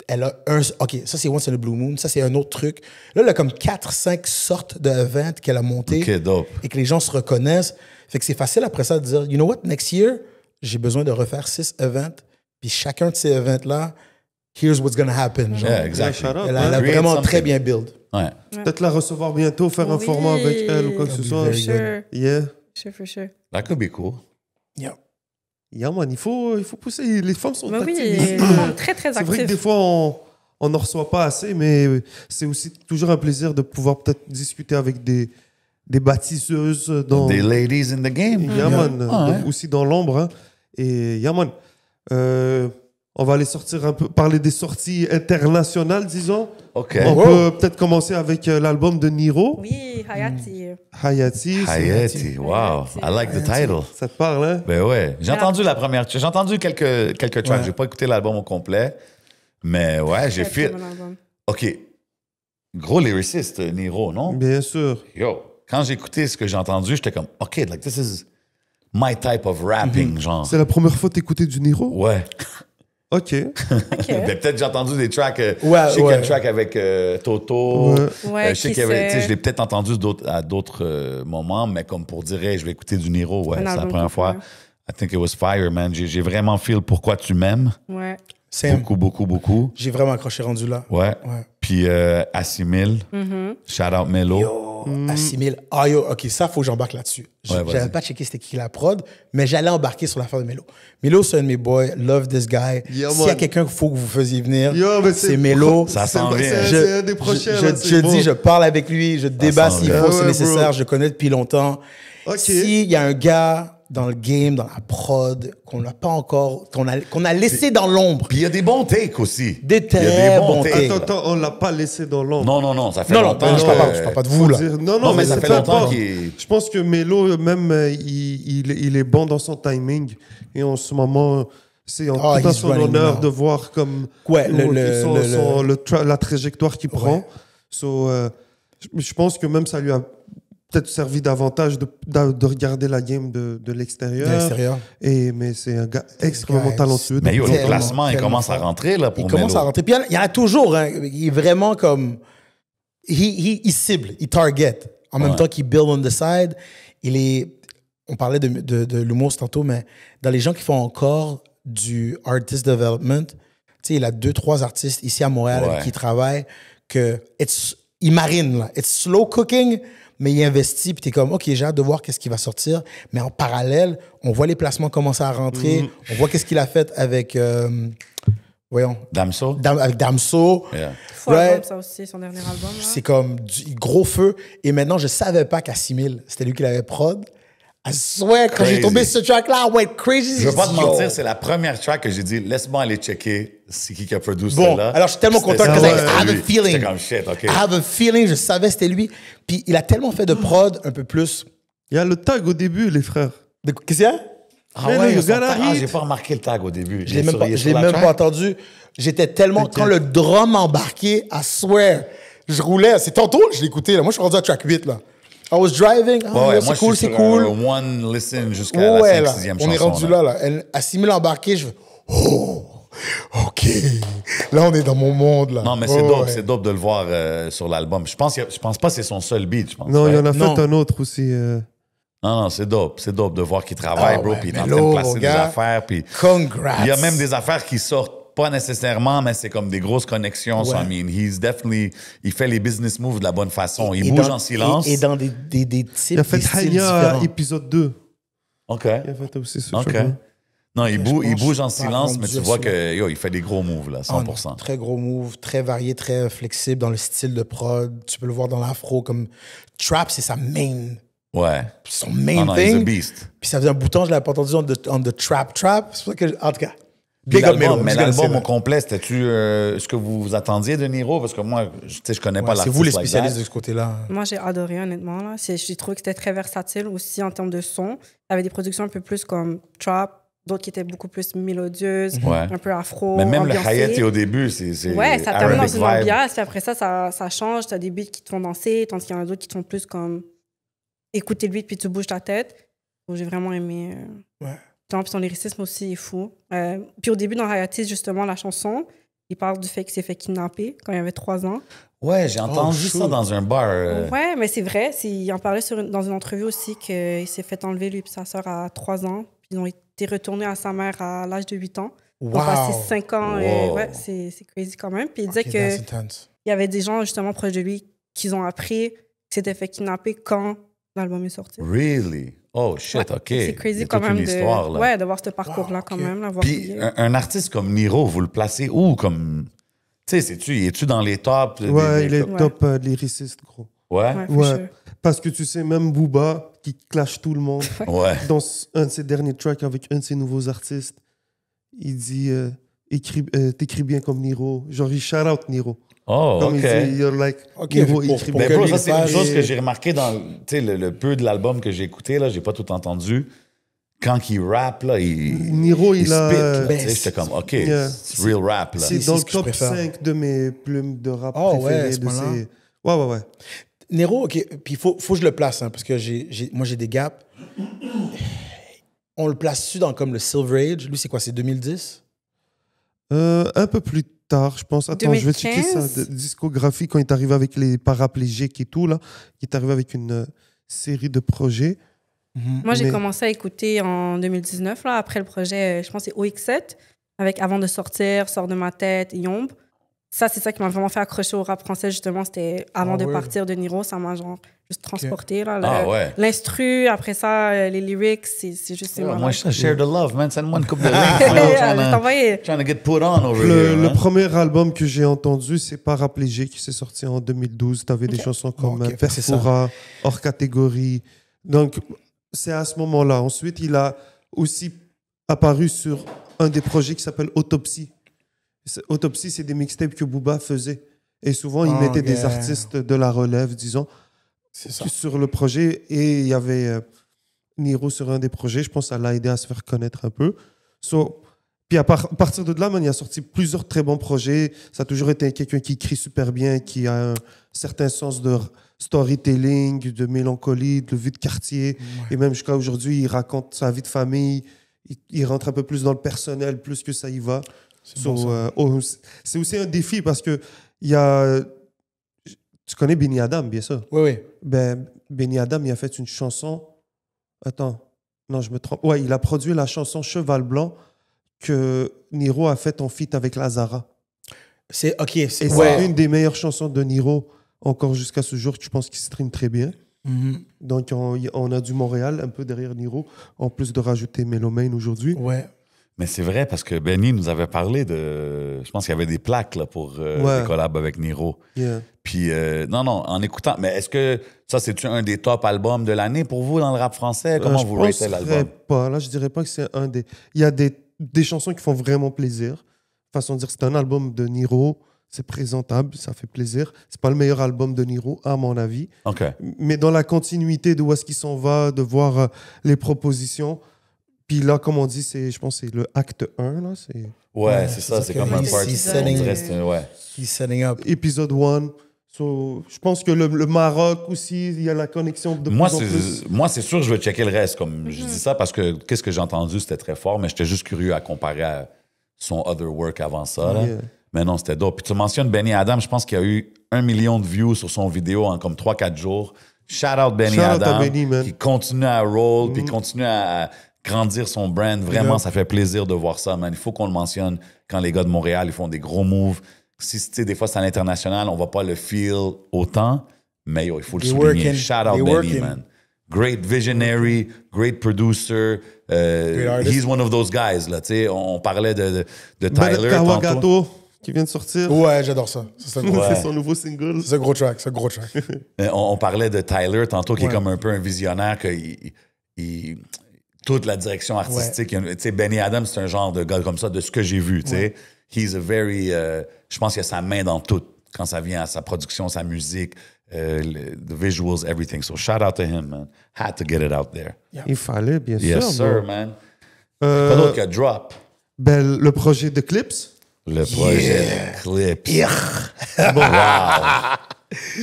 elle a OK, ça c'est Once in a Blue Moon, ça c'est un autre truc. Là, elle a comme 4-5 sortes d'events qu'elle a montées. OK, dope. Et que les gens se reconnaissent. Fait que c'est facile après ça de dire, you know what, next year, j'ai besoin de refaire 6 events. Puis chacun de ces events-là, here's what's going to happen. Genre. Yeah, exactly. Elle a vraiment très bien build. Ouais. Peut-être la recevoir bientôt, faire un format avec elle ou quoi que ce soit. Sure. Yeah. For sure. That could be cool. Yeah. Yeah, man, il faut pousser. Les femmes sont actives. Oui, très, très actives. C'est vrai que des fois, on n'en reçoit pas assez, mais c'est aussi toujours un plaisir de pouvoir peut-être discuter avec des bâtisseuses. Des ladies in the game. Yeah, man. Aussi dans l'ombre. Hein. Et yeah, man. On va aller sortir un peu, parler des sorties internationales, disons. OK. On peut peut-être commencer avec l'album de Niro. Oui, Hayati. Hayati. Wow. I like the title. Ça te parle, hein? Ben ouais. J'ai entendu la première. J'ai entendu quelques tracks. Ouais. J'ai pas écouté l'album au complet. Mais ouais, j'ai fait. Très bon album. OK. Gros lyriciste, Niro, non? Bien sûr. Yo. Quand j'ai écouté ce que j'ai entendu, j'étais comme, OK, like, this is my type of rapping, genre. C'est la première fois que t'écoutais du Niro? Ouais. OK. Ben, peut-être j'ai entendu des tracks. Ouais, je sais qu'il y a un ouais. track avec Toto. Ouais. Ouais, je sais qui qu'il y avait, tu sais, c'est- je l'ai peut-être entendu à d'autres moments, mais comme pour dire, hey, je vais écouter du Niro, ouais, Un c'est la album première fois. complet. I think it was fire, man. J'ai vraiment feel pourquoi tu m'aimes. Ouais. Same. Beaucoup. J'ai vraiment accroché rendu là. Ouais. Ouais. Puis Assimile. Shout out Melo. Yo, Assimile. Ah yo, OK, ça, faut que j'embarque là-dessus. Ouais, vas-y. J'avais pas checké c'était qui la prod, mais j'allais embarquer sur l'affaire de Melo. Melo, c'est un de mes boys. Love this guy. Yeah, S'il y a man. quelqu'un qu'il faut que vous faisiez venir, Yo, mais c'est Melo. Ça s'en vient. C'est un des prochains. là, c'est Je bon. dis, je parle avec lui, je débat s'en s'il vient. faut, Ah c'est ouais, nécessaire. bro. Je le connais depuis longtemps. OK. S'il y a un gars dans le game, dans la prod, qu'on n'a pas encore, qu'on a laissé dans l'ombre, Puis il y a des bons takes aussi. Des Il y a très bons takes. takes. Attends, on l'a pas laissé dans l'ombre. Non, ça fait non, non, longtemps. je parle pas de vous, là. Non, mais ça c'est fait peu longtemps importe. qu'il- Je pense que Melo, même, il est bon dans son timing. Et en ce moment, c'est en tout à he's son running honneur now. de voir comme Ouais, la trajectoire qu'il prend. Ouais. So, je pense que même ça lui a peut-être servi davantage de regarder la game de l'extérieur. De l'extérieur. Mais c'est un gars extrêmement gars, talentueux. Mais yo, le Tellement, classement, il tellement commence à fort. rentrer là, pour Il commence Melo. à rentrer. Puis il y en a toujours, hein. Il est vraiment comme. Il cible, il target. En même Ouais. temps qu'il build on the side. Il est. On parlait de l'humour tantôt, mais dans les gens qui font encore du artist development, tu sais, il a 2-3 artistes ici à Montréal Ouais. avec qui il travaille que il marine, là. It's slow cooking, mais il investit, puis t'es comme, OK, j'ai hâte de voir qu'est-ce qui va sortir. Mais en parallèle, on voit les placements commencer à rentrer. On voit qu'est-ce qu'il a fait avec, voyons, Damso? avec Damso. Yeah. Fou Ouais. album, ça aussi, son dernier album. là. C'est comme du gros feu. Et maintenant, je savais pas qu'Assimile, c'était lui qui l'avait prod. I swear, quand j'ai Crazy. tombé sur ce track-là, I went crazy. Je veux pas te Yo. mentir, c'est la première track que j'ai dit, laisse-moi aller checker c'est qui a produit Bon, celle-là. alors je suis tellement C'était content ça, que ouais, I have a lui. feeling. J'étais comme shit, OK. I have a feeling, je savais c'était lui. Puis il a tellement fait de prod un peu plus. Il y a le tag au début, les frères. Qu'est-ce qu'il y a? Ah Mais ouais, le son gars tag- arrive. j'ai pas remarqué le tag au début. Je l'ai même pas, il est je sur l'ai la même track? pas entendu. J'étais tellement. Quand le drum embarqué, I swear, je roulais. C'est tantôt, je l'ai écouté. Là. Moi, je suis rendu à track 8. Là. I was driving. Ah, Ouais, ouais, moi, c'est cool, je suis c'est sur cool. un one listen jusqu'à Ouais, la là. 5e On est chanson. rendu là. Elle assimile embarqué. Je fais, oh, OK. Là, on est dans mon monde. Là. Non, mais c'est dope, c'est dope de le voir sur l'album. Je pense pas que c'est son seul beat, je pense. Non, il y en a Non. fait un autre aussi. Non, c'est dope. C'est dope de voir qu'il travaille, Ah bro, ouais, puis il est en Melo, train de mon placer des gars. affaires, puis Congrats. il y a même des affaires qui sortent pas nécessairement, mais c'est comme des grosses connexions. So, Ouais. I mean, il fait les business moves de la bonne façon. Il Et bouge dans- en silence. Et dans des types. Il a fait des styles Hanya différents. épisode 2. OK. Il a fait aussi ce OK. track-là. Non, il Je bouge en pense pas silence, rendu mais tu à vois celui-là. que yo, il fait des gros moves, là, 100%. Ah non, très gros move, très varié, très flexible dans le style de prod. Tu peux le voir dans l'afro comme trap, c'est sa main, Ouais. son main Non, he's a thing. beast. Puis ça faisait un bout de temps, je l'avais pas entendu on the trap. C'est pour ça que, en tout cas, Puis big up Melo. mais je connaissais, l'album là. au complet, c'était-tu ce que vous vous attendiez de Niro? Parce que moi, je connais pas Ouais, l'artiste. c'est vous les like spécialistes that. de ce côté-là. Moi, j'ai adoré, honnêtement. Là. J'ai trouvé que c'était très versatile aussi en termes de son. Il y avait des productions un peu plus comme trap, d'autres qui étaient beaucoup plus mélodieuses, Ouais. un peu afro. Mais même le ambiancées. Hayati au début, c'est Ouais, ça termine dans Arabic une vibe. ambiance, puis après ça change. Tu as des beats qui te font danser, tandis qu'il y en a d'autres qui te font plus comme écouter le beat puis tu bouges ta tête. Donc, j'ai vraiment aimé. Ouais. Puis son lyricisme aussi est fou. Puis au début, dans Hayati, justement, la chanson, il parle du fait qu'il s'est fait kidnapper quand il avait 3 ans. Ouais, j'ai entendu shoot. ça dans un bar. Ouais, mais c'est vrai. Il en parlait dans une entrevue aussi qu'il s'est fait enlever, lui et sa sœur, à 3 ans. Puis ils ont été retournés à sa mère à l'âge de 8 ans. Ils ont Wow. passé 5 ans. Wow. Ouais, c'est crazy quand même. Puis il disait Ok, que that's intense. il y avait des gens justement proches de lui qui ont appris qu'il s'était fait kidnapper quand l'album est sorti. Really? Oh, shit, Ouais, OK. C'est Il y crazy a quand toute même une histoire, là. ouais, de voir ce parcours-là Wow, quand ok. même. Là, voir Puis qu'il- un artiste comme Niro, vous le placez où comme... Tu sais, es-tu dans les tops? Ouais, il est Ouais. top lyriciste, gros. Ouais? Ouais, for Ouais. sure. Parce que tu sais, même Booba, qui clash tout le monde, Ouais. dans un de ses derniers tracks avec un de ses nouveaux artistes, il dit t'écris bien comme Niro. Genre, il shout out Niro. Oh, Comme OK. il dit, you're like, OK, Niro, pour- il écrit pour bien. Mais que bro, lui ça, c'est une fasse- chose que j'ai remarqué dans le peu de l'album que j'ai écouté, là, j'ai pas tout entendu. Quand il rappe, là, Niro, il a- spit, là, Ben, tu sais, j'étais comme, OK, Yeah. c'est real rap, là. C'est C'est dans ce le que je top préfère. 5 de mes plumes de rap Oh, ouais, préférées. à ce de moment-là. ces... Ouais. Nero, OK, puis il faut que je le place, hein, parce que moi, j'ai des gaps. On le place-tu dans comme le Silver Age? Lui, c'est quoi, c'est 2010? Un peu plus tard, je pense. Attends, je vais 2015? checker sa discographie quand il est arrivé avec les paraplégiques et tout. Là. Il est arrivé avec une série de projets. Moi, j'ai Mais- commencé à écouter en 2019, là, après le projet, je pense que c'est OX7, avec Avant de sortir, Sors de ma tête, Yombe. Ça, c'est ça qui m'a vraiment fait accrocher au rap français, justement. C'était Avant Ah de ouais. partir de Niro, ça m'a genre juste transporté. Là, Ah ouais. L'instru, après ça, les lyrics, c'est juste... c'est Ouais, malade. moi, je share the love, man. Send-moi une couple de links. Je vais t'envoyer. Trying to get put on over Le, here, le man. premier album que j'ai entendu, c'est Paraplégique, qui s'est sorti en 2012. Tu avais des chansons comme Ok, c'est ça. Perfora, Hors catégorie. Donc, c'est à ce moment-là. Ensuite, il a aussi apparu sur un des projets qui s'appelle Autopsie. Autopsie, c'est des mixtapes que Booba faisait. Et souvent, il Oh, mettait des yeah. artistes de la relève, disons, C'est ça. sur le projet. Et il y avait Niro sur un des projets. Je pense que ça l'a aidé à se faire connaître un peu. Puis à partir de là, man, il a sorti plusieurs très bons projets. Ça a toujours été quelqu'un qui écrit super bien, qui a un certain sens de storytelling, de mélancolie, de vie de quartier. Et même jusqu'à aujourd'hui, il raconte sa vie de famille. Il rentre un peu plus dans le personnel, plus que ça y va. C'est aussi un défi parce que il y a... Tu connais Benny Adam, bien sûr. Oui. Ben, Benny Adam, il a fait une chanson. Attends, non, je me trompe. Ouais, il a produit la chanson Cheval Blanc que Niro a fait en feat avec Lazara. C'est OK. Et C'est c'est une des meilleures chansons de Niro encore jusqu'à ce jour, que je pense qu'il stream très bien. Mhm. Donc, on a du Montréal un peu derrière Niro, en plus de rajouter Mélomane aujourd'hui. Ouais. Mais c'est vrai, parce que Benny nous avait parlé de... Je pense qu'il y avait des plaques là, pour Ouais. des collabs avec Niro. Yeah. Puis, non, en écoutant... Mais est-ce que ça, c'est-tu un des top albums de l'année pour vous dans le rap français? Comment Je vous ratez penserais l'album? pas. Là, je dirais pas que c'est un des... Il y a des chansons qui font vraiment plaisir. Façon de dire, c'est un album de Niro. C'est présentable, ça fait plaisir. C'est pas le meilleur album de Niro, à mon avis. OK. Mais dans la continuité de où est-ce qu'il s'en va, de voir les propositions. Puis là, comme on dit, je pense que c'est le acte 1. Là, c'est Ouais, c'est ça. c'est C'est ça comme que- un he's part... setting- on dirait que c'est ouais. He's setting up. épisode 1. Je pense que le Maroc aussi, il y a la connexion de Moi, plus en plus. moi, c'est sûr que je vais checker le reste. Comme je dis ça parce que qu'est-ce que j'ai entendu, c'était très fort, mais j'étais juste curieux à comparer à son other work avant ça. Là. Yeah. Mais non, c'était dope. Puis tu mentionnes Benny Adam, je pense qu'il y a eu 1 million de views sur son vidéo en comme 3-4 jours. Shout out Benny Shout out Adam, à Benny, man. qui continue à roll, puis continue à grandir son brand. Vraiment, Yeah. ça fait plaisir de voir ça, man. Il faut qu'on le mentionne quand les gars de Montréal, ils font des gros moves. Si, tu sais, des fois, c'est à l'international, on va pas le feel autant, mais yo, il faut le They souligner. working. Shout out They Benny, working. man. Great visionary, great producer. artist. He's one of those guys, là. Tu sais, on parlait de Ben, Tyler tantôt. Kawagato, qui vient de sortir. Ouais, j'adore ça. C'est un gros, Ouais. C'est son nouveau single. c'est un gros track. C'est un gros track. On parlait de Tyler tantôt, qui est Ouais. comme un peu un visionnaire, que toute la direction artistique. Tu sais, Benny Adams, c'est un genre de gars comme ça, de ce que j'ai vu. Tu sais, he's a very. Je pense qu'il a sa main dans tout quand ça vient à sa production, sa musique, the visuals, everything. So shout out to him, man. Had to get it out there. Il fallait, bien sûr. Yes, sir, bro. man. Euh, Pas d'autre que drop. ben, le projet de Clips. Le projet de Clips.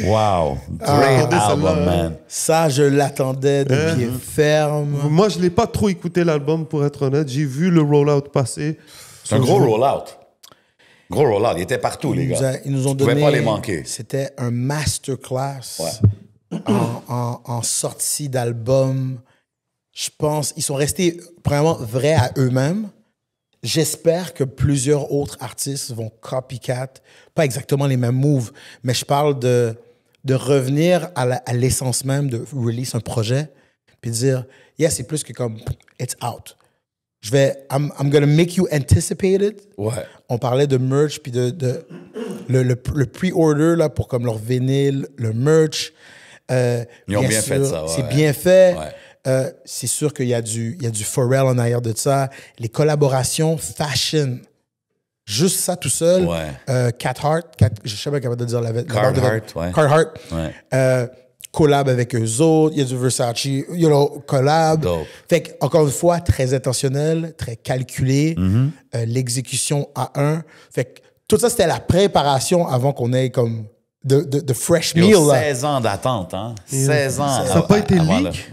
Wow. Great attendez, celle-là, album, hein. man. Ça, je l'attendais de pied ferme. Moi, je l'ai pas trop écouté l'album, pour être honnête. J'ai vu le rollout passer. C'est un gros rollout. Gros rollout. Il était partout, les gars. Ils nous ont Tu pouvais donné. pas les manquer. C'était un masterclass Ouais. en sortie d'album. Je pense ils sont restés vraiment vrais à eux-mêmes. J'espère que plusieurs autres artistes vont copycat, pas exactement les mêmes moves, mais je parle de revenir à l'essence même de release un projet, puis de dire, yeah, c'est plus que comme, it's out. I'm gonna make you anticipate it. Ouais. On parlait de merch, puis le pre-order là, pour comme leur vinyle, le merch. Ils ont bien fait ça, ouais, C'est ouais. bien fait. Ouais. C'est sûr qu'il y a du Pharrell en arrière de ça. Les collaborations fashion. Juste ça tout seul. Carhartt, je sais pas capable de dire la Carhartt, Carhartt. Collab avec eux autres. Il y a du Versace, collab. Dope. Fait que, encore une fois, très intentionnel, très calculé. L'exécution à 1. Fait que tout ça, c'était la préparation avant qu'on ait comme de fresh meal. 16 ans d'attente, hein? 16 ans. Ça n'a pas été leak?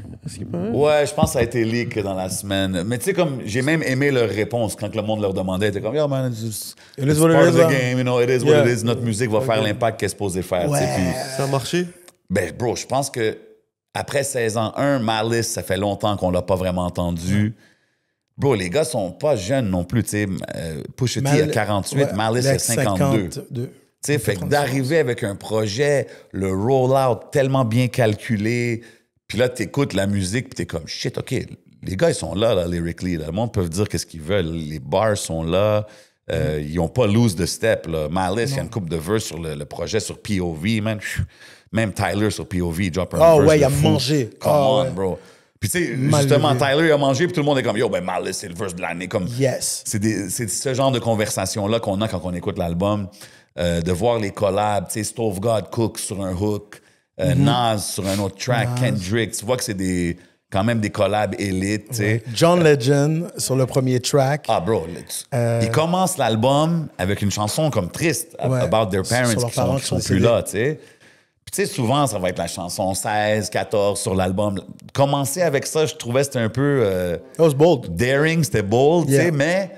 Ouais, je pense que ça a été leak dans la semaine. Mais tu sais, comme, j'ai même aimé leur réponse quand le monde leur demandait. T'es comme, yo, man, it's part of the game, you know, it is what it is. Notre musique va faire l'impact qu'elle est supposée faire. Ouais. Puis, ça a marché? Ben, bro, je pense que après 16 ans, Malice, ça fait longtemps qu'on l'a pas vraiment entendu. Bro, les gars sont pas jeunes non plus, tu sais. Pusha T a 48, Malice a 52. Tu sais, fait que d'arriver avec un projet, le roll-out tellement bien calculé, puis là, t'écoutes la musique, puis t'es comme, shit, OK, les gars, ils sont là, lyrically. Là. Le monde peut dire qu'est-ce qu'ils veulent. Les bars sont là. Ils n'ont pas lose de step. Là. Malice, il y a une couple de verses sur le projet sur POV, man. Même Tyler sur POV, drop un verse. Oh ouais, il a mangé. Come on, bro. Puis tu sais, justement, Tyler, il a mangé, puis tout le monde est comme, yo, ben Malice, c'est le verse de l'année. Comme, yes. C'est ce genre de conversation-là qu'on a quand on écoute l'album. De voir les collabs, tu sais, Stove God Cook sur un hook, Nas sur un autre track, Kendrick. Tu vois que c'est quand même des collabs élites, tu sais. John Legend sur le premier track. Ah, bro, il commence l'album avec une chanson comme triste, about their parents qui sont plus là, tu sais. Puis, tu sais, souvent, ça va être la chanson 16, 14 sur l'album. Commencer avec ça, je trouvais c'était un peu... That was bold. Daring, c'était bold, tu sais, mais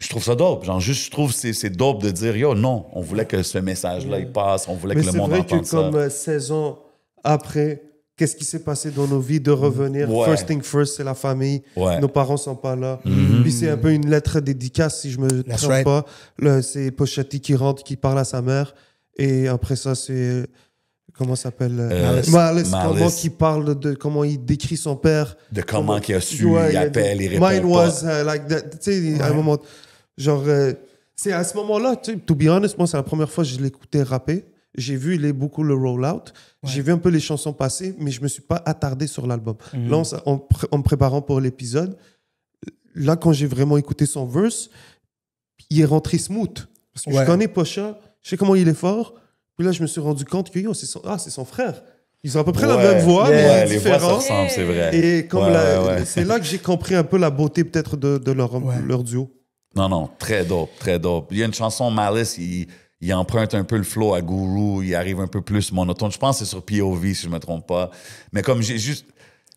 je trouve ça dope. Genre, juste, je trouve que c'est dope de dire, yo, non, on voulait que ce message-là, il passe, on voulait que le monde entende ça. Mais c'est vrai que comme 16 ans après, qu'est-ce qui s'est passé dans nos vies de revenir? First thing first, c'est la famille. Nos parents sont pas là. Puis c'est un peu une lettre dédicace, si je me trompe pas. C'est Pusha T qui rentre, qui parle à sa mère. Et après ça, c'est... Comment ça s'appelle? Malice. Comment il parle de... Comment il décrit son père. De comment il a su, il appelle, il répond pas. Mine was like that. Tu sais, à un moment... Genre... c'est à ce moment-là, tu sais, to be honest, moi, c'est la première fois que je l'écoutais rapper. J'ai vu beaucoup le roll-out. J'ai vu un peu les chansons passer, mais je me suis pas attardé sur l'album. Là, en me préparant pour l'épisode, là, quand j'ai vraiment écouté son verse, il est rentré smooth. Parce que je connais Pusha, je sais comment il est fort. Puis là, je me suis rendu compte que c'est son frère. Ils ont à peu près la même voix, mais différents. Les voix se ressemblent, c'est vrai. Et comme c'est là que j'ai compris un peu la beauté peut-être de leur duo. Non, très dope, très dope. Il y a une chanson, Malice, il emprunte un peu le flow à Guru, il arrive un peu plus monotone. Je pense que c'est sur POV, si je me trompe pas. Mais comme j'ai juste...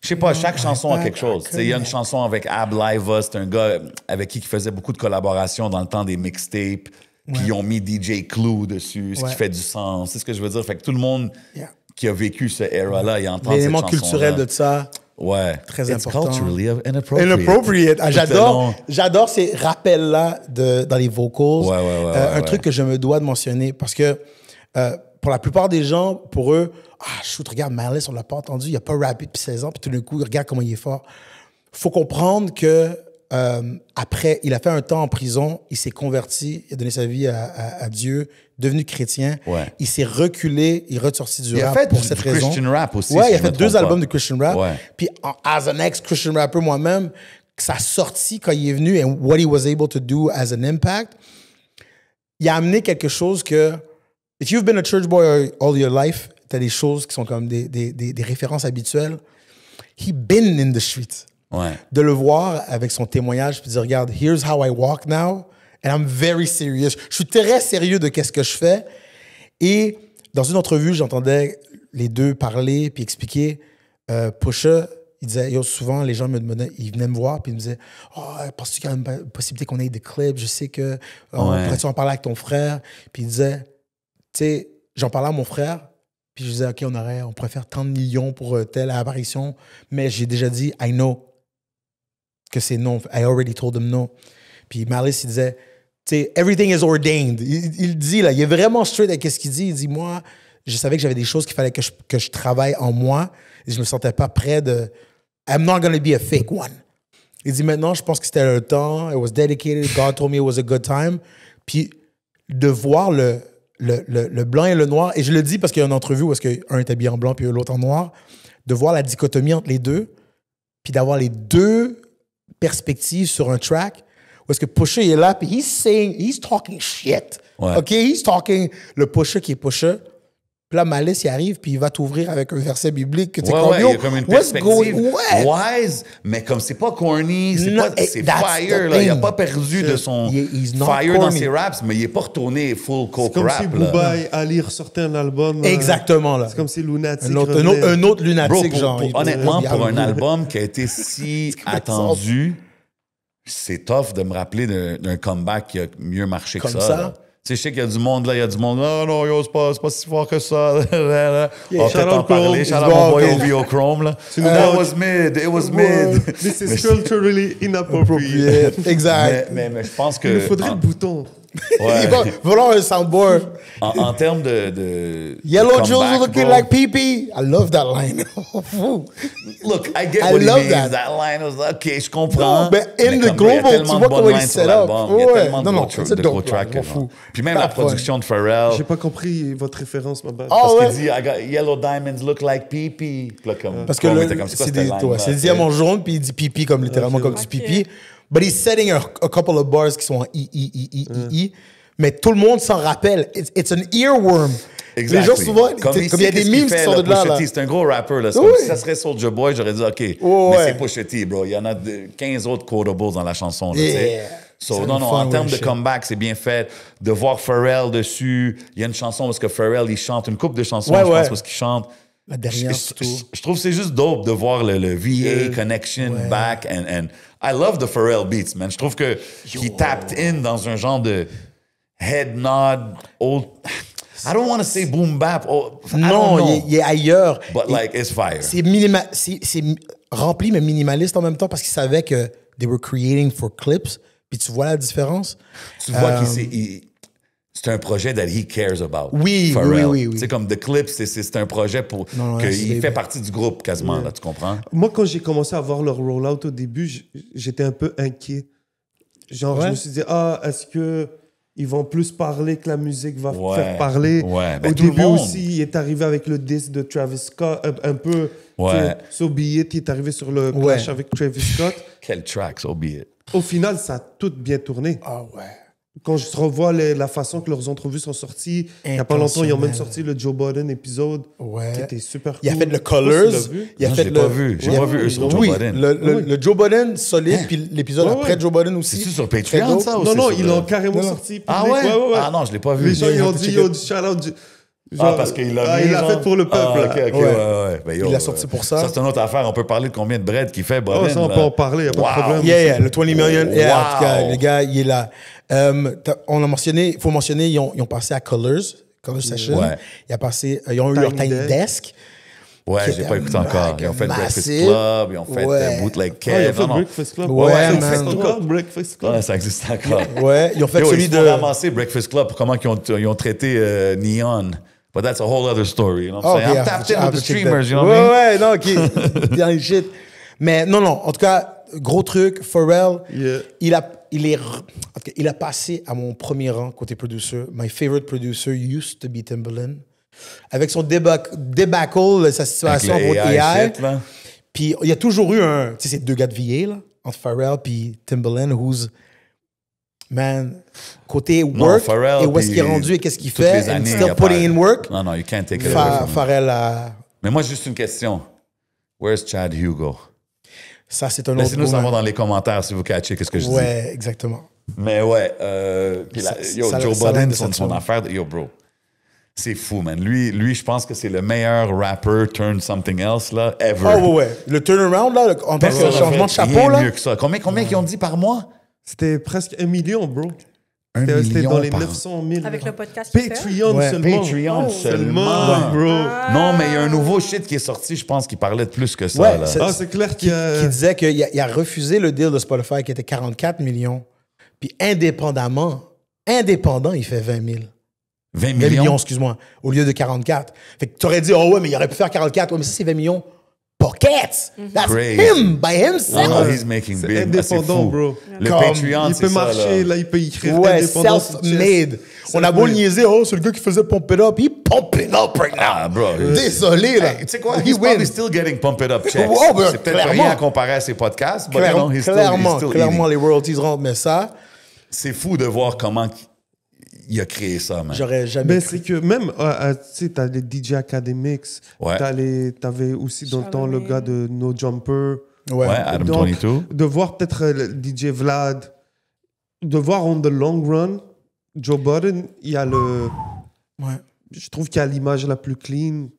Je sais pas, chaque chanson a quelque chose. Il y a une chanson avec Ab Liva, c'est un gars avec qui faisait beaucoup de collaborations dans le temps des mixtapes. Puis ils ont mis DJ Clue dessus, ce qui fait du sens. C'est ce que je veux dire. Fait que tout le monde qui a vécu ce era-là, il entend cette chanson-là. L'élément culturel de ça, très important. It's culturally inappropriate. J'adore ces rappels-là dans les vocals. Un truc que je me dois de mentionner, parce que pour la plupart des gens, pour eux, regarde, Malice, on l'a pas entendu, il a pas rappé depuis 16 ans, puis tout d'un coup, regarde comment il est fort. Faut comprendre que après, il a fait un temps en prison, il s'est converti, il a donné sa vie à Dieu, devenu chrétien. Il s'est reculé, il est ressorti du rap pour cette raison. Christian rap aussi. Il a fait 2 albums de Christian rap. Puis, as an ex-Christian rapper moi-même, sa sortie quand il est venu and what he was able to do as an impact, il a amené quelque chose que, if you've been a church boy all your life, t'as des choses qui sont comme des références habituelles. He been in the streets. De le voir avec son témoignage puis de dire, regarde, here's how I walk now and I'm very serious. Je suis très sérieux de qu'est-ce que je fais. Et dans une entrevue, j'entendais les deux parler puis expliquer. Pusha, il disait, souvent, les gens me demandaient, ils venaient me voir puis ils me disaient, penses-tu qu'il y a une possibilité qu'on ait des clips? Je sais que pourrais-tu en parler avec ton frère? Puis il disait, tu sais, j'en parlais à mon frère. Puis je disais, OK, on pourrait faire tant de millions pour telle apparition. Mais j'ai déjà dit, I know que c'est non. I already told him no. Puis Malice, il disait, tu sais, everything is ordained. Il dit, là, il est vraiment straight avec ce qu'il dit. Il dit, moi, je savais que j'avais des choses qu'il fallait que je travaille en moi. Et je me sentais pas prêt de... I'm not going to be a fake one. Il dit, maintenant, je pense que c'était le temps. It was dedicated. God told me it was a good time. Puis de voir le blanc et le noir, et je le dis parce qu'il y a une entrevue où un est habillé en blanc puis l'autre en noir, de voir la dichotomie entre les deux, puis d'avoir les deux perspectives sur un track, Parce que Pusha, il est là, puis he's talking shit. Ouais. OK? He's talking... Le Pusha qui est Pusha. Puis là, Malice, il arrive, puis il va t'ouvrir avec un verset biblique que tu Ouais, il y a comme une what's perspective going... Ouais. wise, mais comme c'est pas corny, c'est that's fire, the là. Il a thing. pas perdu de son He's not fire dans corny. ses raps, mais il est pas retourné full coke Comme rap, si là. Booba et Ali ressortaient un album. Exactement, là. C'est comme si Lunatic Un autre Bro, lunatique, genre. honnêtement, pour un album album qui a été si attendu, c'est tough de me rappeler d'un comeback qui a mieux marché Comme que ça. ça? Là. Tu sais, je sais qu'il y a du monde là, il y a du monde, non, yo, c'est pas si fort que ça. On va peut-être en parler. Shout out mon boy OVO Chrome, là. It was mid. This is culturally inappropriate. Exact. Mais je pense que... Il nous faudrait le bouton. Ouais. Il va vouloir un soundboard. En termes de Yellow Jules comeback, looking bro. like pee-pee. I love that line. Look, I get I what he love means. that. That line was OK, je comprends. No, but in the comme, il y a global, tellement tu de vois bonnes comment il lines set sur up. l'album. Il y a Ouais. tellement Non, non, de c'est gros dope, tracks. je m'en fous. Puis même Pas la de problème. production de Pharrell. J'ai pas compris votre référence, ma bad. Ah Parce ouais. qu'il dit I got yellow diamonds look like pee-pee. Là, comme, Parce que Chrome le- était comme, quoi c'est cette des line-là? c'est des diamants jaunes, puis il dit pipi comme littéralement comme du Ok. pipi. But he's setting a couple of bars qui sont en I. Mais tout le monde s'en rappelle. It's an earworm. Exactly. Les gens souvent, comme il y a ici, des qu'est-ce memes qu'il fait, qui sortent de là. Pusha là. T, c'est un gros rapper. Là. C'est Oui. comme si ça serait Soulja Boy, j'aurais dit OK. Ouais. Mais c'est Pusha T, bro. Il y en a 15 autres quotables dans la chanson. Là, tu sais. Yeah. So, C'est non, le non, fun, en termes ouais, de shit. comeback, c'est bien fait. De voir Pharrell dessus. Il y a une chanson parce que Pharrell, il chante une couple de chansons, Ouais, je pense, ouais. parce qu'il chante. La dernière, Je- surtout. je trouve que c'est juste dope de voir le VA connection back. And I love the Pharrell beats, man. Je trouve que he tapped in dans un genre de head nod, old... I don't want to say boom bap. Oh, I don't Non, know. il est ailleurs. But Et like, it's fire. c'est rempli, mais minimaliste en même temps parce qu'ils savaient que they were creating for clips. Puis tu vois la différence. Tu vois c'est un projet that he cares about. Oui, Pharrell. oui. C'est comme The Clips, c'est un projet pour Non, qu'il c'est- fait partie du groupe quasiment, là, tu comprends? Moi, quand j'ai commencé à voir leur rollout au début, j'étais un peu inquiet. Genre, Ouais. je me suis dit, est-ce que ils vont plus parler que la musique va Ouais. faire parler? Ouais. Ben, Au tout le début monde. aussi, il est arrivé avec le disque de Travis Scott, un peu. Ouais. So Be It, il est arrivé sur le Ouais. clash avec Travis Scott. Quel track, so be it. Au final, ça a tout bien tourné. Ah ouais. Quand je revois la façon que leurs entrevues sont sorties, il n'y a pas longtemps, ils ont même sorti le Joe Budden épisode Ouais. qui était super cool. Il a fait le Je sais pas Colors. si tu l'as vu. Il a Non, fait je l'ai pas vu. J'ai pas vu eux sur Joe oui, Budden. le Joe Budden solide, puis l'épisode Ouais, après ouais. Joe Budden aussi. C'est-tu sur Très Patreon, dope. ça? ou Non, c'est non, sur ils le- l'ont carrément Non, non. sorti. Ah public. ouais? Ah non, je l'ai pas vu. Les gens, ils ont dit, checker. yo, shout-out. Ah, parce qu'il l'a mis, il l'a genre? fait pour le peuple. Ah, OK, là. OK, Ouais. ouais. Ben, yo, Il l'a sorti pour ça. Ça, c'est une autre affaire. On peut parler de combien de bread qu'il fait, Budden. Ça, on là. peut en parler, il n'y a pas de Wow. problème. Yeah, le 20 million. Yeah, en tout cas, Wow. les gars, il est là. On a mentionné, il faut mentionner, ils ont passé à Color Session. Ouais. Ils ont eu leur Tiny Tiny Desk. Desk. Ouais, qui j'ai était pas écouté encore. Ils ont fait massif. Breakfast Club, ils ont fait Ouais. Bootleg Ah, il a Kev. fait Non, non. Breakfast Club. Ouais, ça man. existe encore, Breakfast Club. Ouais, ça existe encore. Ouais, ils ont fait Yo, celui ils de. se font ramasser Breakfast Club pour comment ils ont traité Neon. But that's a whole other story. You know what I'm saying? I'm tapped in with the streamers, you know what I mean? Ouais, non, OK. Dans les shit. Mais non, en tout cas, gros truc, Pharrell, Yeah. il a passé à mon premier rang côté producer. My favorite producer used to be Timbaland. Avec son debacle, sa situation Avec le contre AI AI. shit, là. Puis il y a toujours eu tu sais, ces deux gars de VA, là, entre Pharrell puis Timbaland, who's, man, côté work, Pharrell, et où est-ce qu'il est puis rendu et qu'est-ce qu'il toutes fait, les and années, still il a putting pas- in work. Non, you can't take it away from him. Pharrell a... Mais moi, juste une question. Where's Chad Hugo? Ça, c'est un autre Laissez-nous gros, savoir man. dans les commentaires si vous catchez qu'est-ce que je dis. Ouais, exactement. Mais ouais, puis yo, ça- Joe ça Budden, donne son déception. affaire, yo, bro. C'est fou, man. Lui, je pense que c'est le meilleur rapper turn something else, là, ever. Oh, ouais. Le turnaround, là, en tant Personne que n'a changement de fait chapeau, rien là. mieux que ça. Combien qu'ils ont dit par mois? C'était presque 1 million, bro. 1 C'était million dans les par 900 000. Avec le podcast qu'il fait. Patreon Ouais. seulement. Patreon Oh. seulement. Bro. Non, mais il y a un nouveau shit qui est sorti, je pense, qui parlait de plus que ça. Ouais, là. c'est- C'est clair qu'il y a... Qui disait qu'il a refusé le deal de Spotify qui était 44 millions. Puis indépendant, il fait 20 000. 20 20 millions. millions, excuse-moi, au lieu de 44. Fait que tu aurais dit, oh ouais, mais il aurait pu faire 44. Ouais, mais ça, c'est 20 millions pockets. That's Crazy. him, by himself. Oh, he's making C'est big. indépendant, fou. bro. Le Comme, Patreon, Il c'est peut ça, marcher, là. là, il peut écrire Ouais, indépendant. self-made. On a beau le niaiser, c'est le gars qui faisait Pump It Up. He pumping up right now. Ah, bro. Désolé, là. Hey, tu sais quoi? He He's probably wins. still getting Pump It Up checks. Oh, ben, c'est peut-être clairement. rien à comparer à ses podcasts, but you know, he's still Clairement, eating. les royalties rentrent, mais ça, C'est fou de voir comment il a créé ça, man. j'aurais jamais Mais cru. c'est que même, tu sais, t'as les DJ Academics, Ouais. t'avais aussi dans le temps le gars de No Jumper. Ouais, Adam Donc, 22. de voir peut-être le DJ Vlad, de voir on the long run, Joe Budden, il y a le... Ouais. Je trouve qu'il y a l'image la plus clean.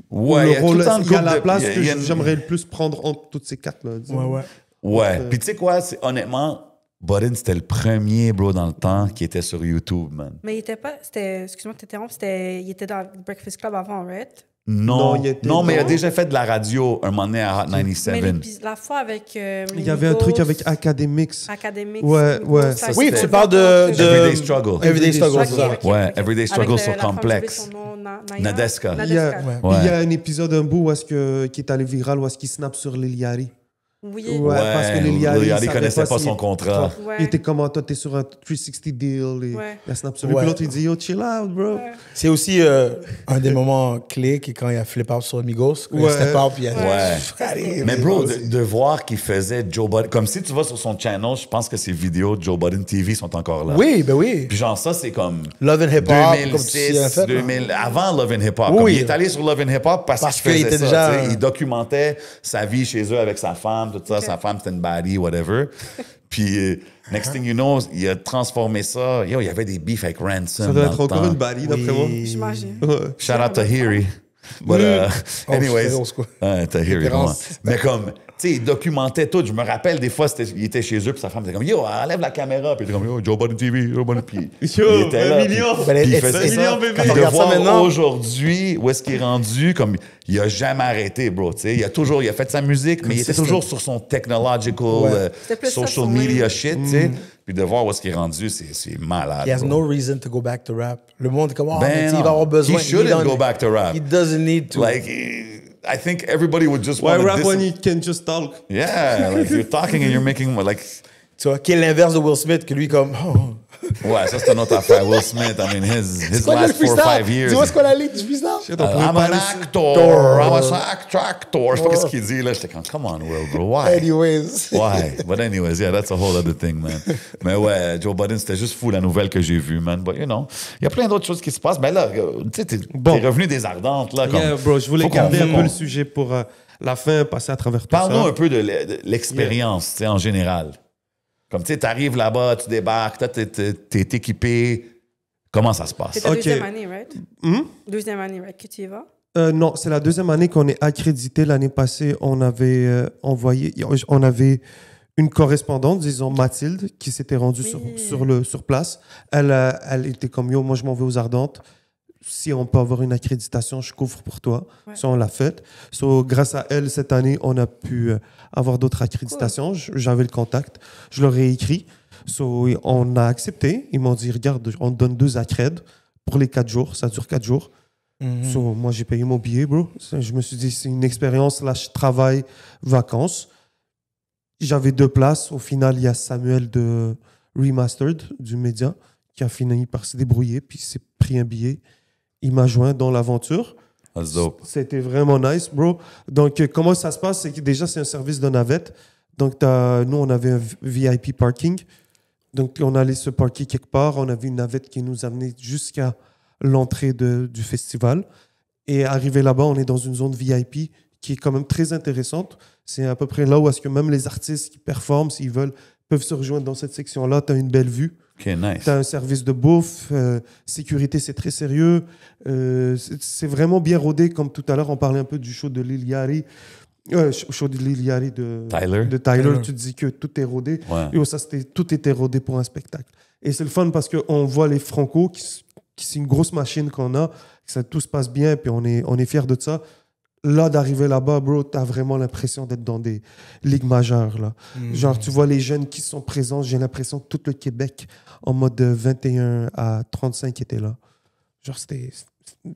Ouais, Le il y a tout rôle, le temps une il y a couple la de- place il que y a une- j'aimerais le plus prendre entre toutes ces quatre. Là, disons. Ouais. Ouais. Puis tu sais quoi? Honnêtement, Budden, c'était le premier, bro, dans le temps qui était sur YouTube, man. Mais il était pas. Excuse-moi de t'interrompre, il était dans le Breakfast Club avant, right? Non, il était mais il a dans- déjà fait de la radio un moment donné à Hot Mais 97. la fois avec. Il y avait un truc avec Academics. Academics. Ouais, ouais. Ça, Oui, c'était tu parles de- Everyday Struggle. Everyday Struggle, Ok, c'est ça. ok, Ouais, ok. Everyday Avec Struggle sur la femme, Complex. j'ai oublié son nom, Naya? Nadeska. Il y a, Nadeska. Ouais. il y a un épisode, un bout où qui est allé viral, où est-ce qu'il snap sur Lil Yachty. Oui. Ouais, parce que Lil Yachty, Lil Yachty il connaissait savait pas si- son contrat. Ouais. Il était comme, toi, t'es sur un 360 deal. Et Ouais. il a snap sur lui. Ouais. Puis l'autre, il dit, yo, chill out, bro. Ouais. C'est aussi un des moments clés qui quand il a flip out sur Migos, quand il Ouais. step out, puis il a Ouais. Allez, Mais bro, de voir qu'il faisait Joe Budden, comme si tu vas sur son channel, je pense que ses vidéos de Joe Budden TV sont encore là. Oui, ben oui. Puis genre ça, c'est comme Love and Hip Hop, comme tu 2006, as fait. 2000, avant Love and Hip Hop. Oui. Comme il est allé sur Love and Hip Hop parce qu'il qu'il faisait était ça. déjà- tu sais. Il documentait sa vie chez eux avec sa femme, tout ça. Ok. Sa femme, c'était une baddie, whatever. Puis, next thing you know, il a transformé ça. Yo, il y avait des beefs avec Ransom. Ça doit dans être le encore temps. une balie, d'après moi. J'imagine. Shout out Tahiri. But, Oh, anyways, c'est old school. Tahiri, Référence. vraiment. Mais comme, tu sais, il documentait tout. Je me rappelle, des fois, il était chez eux, puis sa femme était comme, yo, enlève la caméra. Puis il était comme, yo, Joe Budden TV, Joe Budden. Puis Yo, il était 1 là. million. Puis Ben, il est-ce- faisait 1 million, ça. bébé. Puis Quand on de regarde ça voir maintenant- aujourd'hui où est-ce qu'il est rendu, comme, il a jamais arrêté, bro. Tu sais, il a fait sa musique, mais il était toujours sur son technological, C'était plus ça, social son media wave. shit, tu sais. Puis de voir où est-ce qu'il est rendu, c'est malade. He has bro. no reason to go back to rap. Le monde est comme, oh, Ben mais tu sais, il non. va avoir besoin. He shouldn't don't- go back to rap. He doesn't need to. Like, I think everybody would just Why want rap to when you can just talk? Yeah, like you're talking and you're making like. Tu vois, qui est l'inverse de Will Smith, que lui, comme, oh. Ouais, ça c'est une autre affaire. Will Smith, I mean, his C'est quoi le last 4 or freestyle? 5 years. Dis-moi ce qu'on a ligne du freestyle? I'm an actor. I'm a actor. Je sais pas ce qu'il dit là. J'étais comme, come on, Will, bro. Why? Anyways. Why? But anyways, yeah, that's a whole other thing, man. Mais ouais, Joe Budden, c'était juste fou la nouvelle que j'ai vue, man. But you know, il y a plein d'autres choses qui se passent. Ben là, tu sais, t'es revenu des ardentes, là. Comme, Yeah, bro, je voulais faut qu'on- garder un faut peu qu'on- le sujet pour la fin, passer à travers tout Parle-nous ça. un peu de l'expérience, tu sais, en général. Comme, tu sais, t'arrives là-bas, tu débarques, toi, t'es équipé. Comment ça se passe? C'est ta Ok. deuxième année, right? Hmm? Deuxième année, right, que tu y vas? Non, c'est la deuxième année qu'on est accrédité. L'année passée, on avait on avait une correspondante, disons Mathilde, qui s'était rendue Oui. sur place. Elle était comme, yo, moi je m'en vais aux Ardentes. Si on peut avoir une accréditation, je couvre pour toi. Ouais. Ça, on l'a fait. So, grâce à elle, cette année, on a pu avoir d'autres accréditations. J'avais le contact. Je leur ai écrit. So, on a accepté. Ils m'ont dit, regarde, on te donne 2 accrèdes pour les 4 jours. Ça dure 4 jours. So, moi, j'ai payé mon billet, bro. Je me suis dit, c'est une expérience, là, je travaille, vacances. J'avais 2 places. Au final, il y a Samuel de Remastered, du média, qui a fini par se débrouiller, puis il s'est pris un billet. Il m'a joint dans l'aventure. That's dope. C'était vraiment nice, bro. Donc, comment ça se passe? C'est que déjà, c'est un service de navette. Donc, nous, on avait un VIP parking. Donc, on allait se parquer quelque part. On avait une navette qui nous amenait jusqu'à l'entrée du festival. Et arrivé là-bas, on est dans une zone VIP qui est quand même très intéressante. C'est à peu près là où est-ce que même les artistes qui performent, s'ils veulent, peuvent se rejoindre dans cette section-là. Tu as une belle vue. OK, nice. Tu as un service de bouffe. Sécurité, c'est très sérieux. C'est vraiment bien rodé. Comme tout à l'heure, on parlait un peu du show de Lil Yachty. Show de Lil Yachty de Tyler. Tu dis que tout est rodé. Ouais. Yo, tout était rodé pour un spectacle. Et c'est le fun parce qu'on voit les Franco, qui c'est une grosse machine qu'on a, que ça, tout se passe bien, puis on est fiers de ça. Là, d'arriver là-bas, bro, t'as vraiment l'impression d'être dans des ligues majeures, là. Genre, tu vois les jeunes qui sont présents, j'ai l'impression que tout le Québec, en mode de 21 à 35, était là. Genre, c'était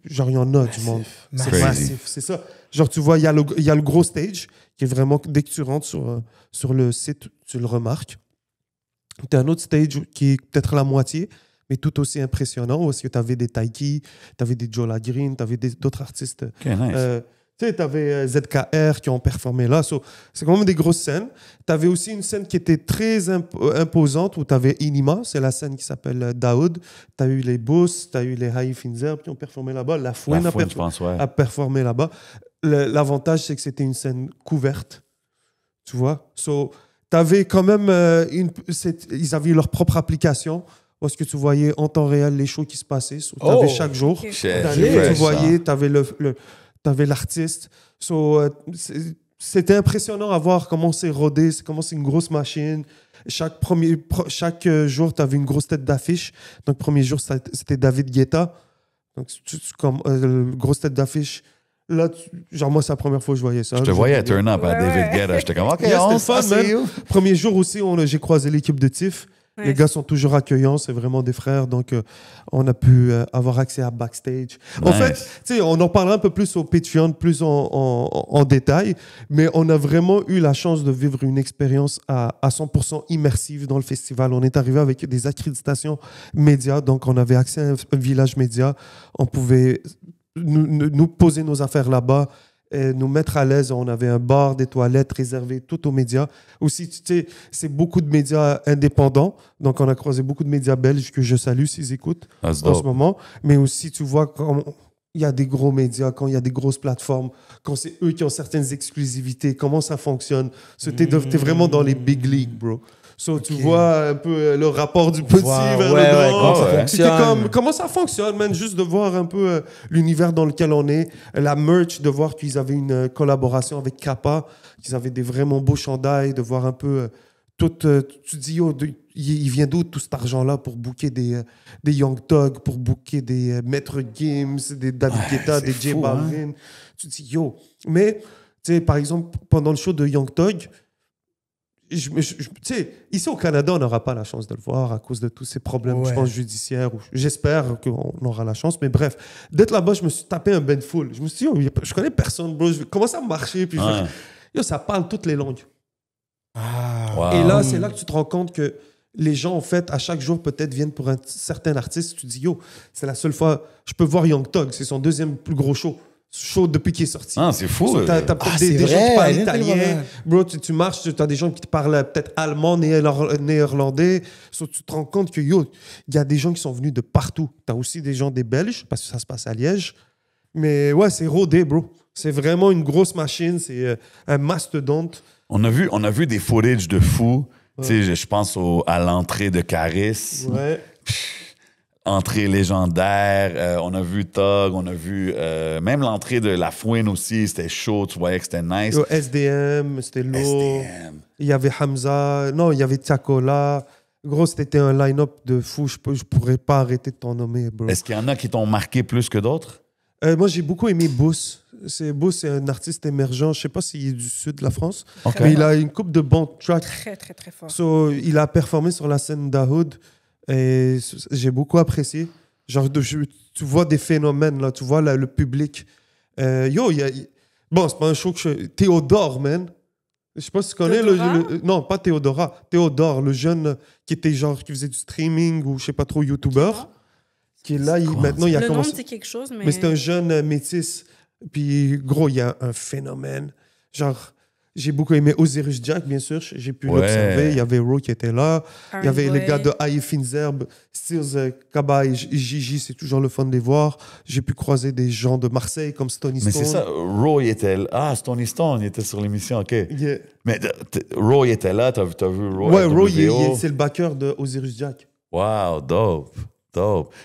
genre, il y en a du monde. C'est Crazy. massif, c'est ça. Genre, tu vois, il y a le gros stage qui est vraiment, dès que tu rentres sur le site, tu le remarques. Tu as un autre stage qui est peut-être la moitié, mais tout aussi impressionnant, parce que tu avais des Taiki, tu avais des Jola Green, tu avais d'autres artistes. OK, nice. Tu sais, tu avais ZKR qui ont performé là. C'est quand même des grosses scènes. Tu avais aussi une scène qui était très imposante où tu avais Inima, c'est la scène qui s'appelle Daoud. Tu as eu les Boss, tu as eu les Haïf Finzer qui ont performé là-bas. La Fouine je pense, ouais. a performé là-bas. L'avantage, c'est que c'était une scène couverte. Tu vois? Tu avais quand même. Ils avaient leur propre application. Parce que tu voyais en temps réel les shows qui se passaient. Tu avais chaque jour. Okay. Tu voyais, tu avais t'avais l'artiste. C'était impressionnant à voir comment c'est rodé, comment c'est une grosse machine. Chaque jour, tu avais une grosse tête d'affiche. Donc, le premier jour, c'était David Guetta. Donc, grosse tête d'affiche. Là, genre, moi, c'est la première fois que je voyais ça. Je te voyais turn up à David Guetta. J'étais comme, OK, c'était fun, man. Premier jour aussi, j'ai croisé l'équipe de TIFF. Ouais. Les gars sont toujours accueillants, c'est vraiment des frères, donc on a pu avoir accès à backstage. En fait, tu sais, on en parlera un peu plus au Patreon, plus en détail, mais on a vraiment eu la chance de vivre une expérience à 100% immersive dans le festival. On est arrivé avec des accréditations médias, donc on avait accès à un village média. On pouvait nous poser nos affaires là-bas, et nous mettre à l'aise. On avait un bar, des toilettes réservées tout aux médias. Aussi, tu sais, c'est beaucoup de médias indépendants. Donc, on a croisé beaucoup de médias belges que je salue s'ils écoutent en ce moment. Mais aussi, tu vois, quand il y a des gros médias, quand il y a des grosses plateformes, quand c'est eux qui ont certaines exclusivités, comment ça fonctionne. T'es vraiment dans les big leagues, bro. Tu vois un peu le rapport du petit vers le grand. C'était comme, comment ça fonctionne, man? Juste de voir un peu l'univers dans lequel on est. La merch, de voir qu'ils avaient une collaboration avec Kappa, qu'ils avaient des vraiment beaux chandails, de voir un peu tout. Tu te dis, il vient d'où tout cet argent-là pour booker des Young Thug, pour booker des Maître Gims, des David Guetta, des J Balvin. Tu te dis, yo. Mais, tu sais, par exemple, pendant le show de Young Thug, tu sais, ici au Canada, on n'aura pas la chance de le voir à cause de tous ces problèmes, je pense, judiciaires. J'espère qu'on aura la chance, mais bref. D'être là-bas, je me suis tapé un bain de foule. Je me suis dit, je connais personne, bro. Comment ça marcher? Puis ça parle toutes les langues. Et là, c'est là que tu te rends compte que les gens, en fait, à chaque jour, peut-être viennent pour un certain artiste. Tu te dis, yo, c'est la seule fois, je peux voir Young Thug. C'est son deuxième plus gros show depuis qu'il est sorti. Ah, c'est fou. T'as peut-être des gens qui parlent italien. Bro, tu marches, t'as des gens qui te parlent peut-être allemand, néerlandais. Tu te rends compte que, yo, il y a des gens qui sont venus de partout. T'as aussi des gens des Belges, parce que ça se passe à Liège. Mais ouais, c'est rodé, bro. C'est vraiment une grosse machine. C'est un mastodonte. On a vu des footage de fous. Tu sais, je pense à l'entrée de Caris. Ouais. Entrée légendaire, on a vu Thug, on a vu même l'entrée de La Fouine aussi, c'était chaud, tu voyais que c'était nice. Yo, SDM, c'était lourd. Il y avait Hamza, non, il y avait Tiakola. Gros, c'était un line-up de fou, je pourrais pas arrêter de t'en nommer, bro. Est-ce qu'il y en a qui t'ont marqué plus que d'autres? Moi, j'ai beaucoup aimé Booss. Booss, c'est un artiste émergent, je sais pas s'il est du sud de la France, mais il a une couple de bons tracks. Très, très, très fort. Il a performé sur la scène d'Ahoud. Et j'ai beaucoup apprécié. Genre, tu vois des phénomènes, là. Tu vois le public. Bon, c'est pas un show que Théodore, man. Je sais pas si tu connais non, pas Théodora. Théodore, le jeune qui était genre, qui faisait du streaming ou je sais pas trop, youtubeur. Qui est là, maintenant, il a commencé. Le nom, c'est quelque chose, mais... Mais c'est un jeune métis. Puis, gros, il y a un phénomène. Genre... J'ai beaucoup aimé Osiris Jack, bien sûr. J'ai pu l'observer. Il y avait Ro qui était là. Il y avait les gars de Haïf Finzerb, Stills, Kaba et Gigi. C'est toujours le fun de les voir. J'ai pu croiser des gens de Marseille comme Stony Stone. Mais c'est ça, Ro était là. Ah, Stony Stone, il était sur l'émission, OK. Yeah. Mais Ro était là, t'as vu Ro? Ouais, Ro, c'est le backer de Osiris Jack. Wow, dope.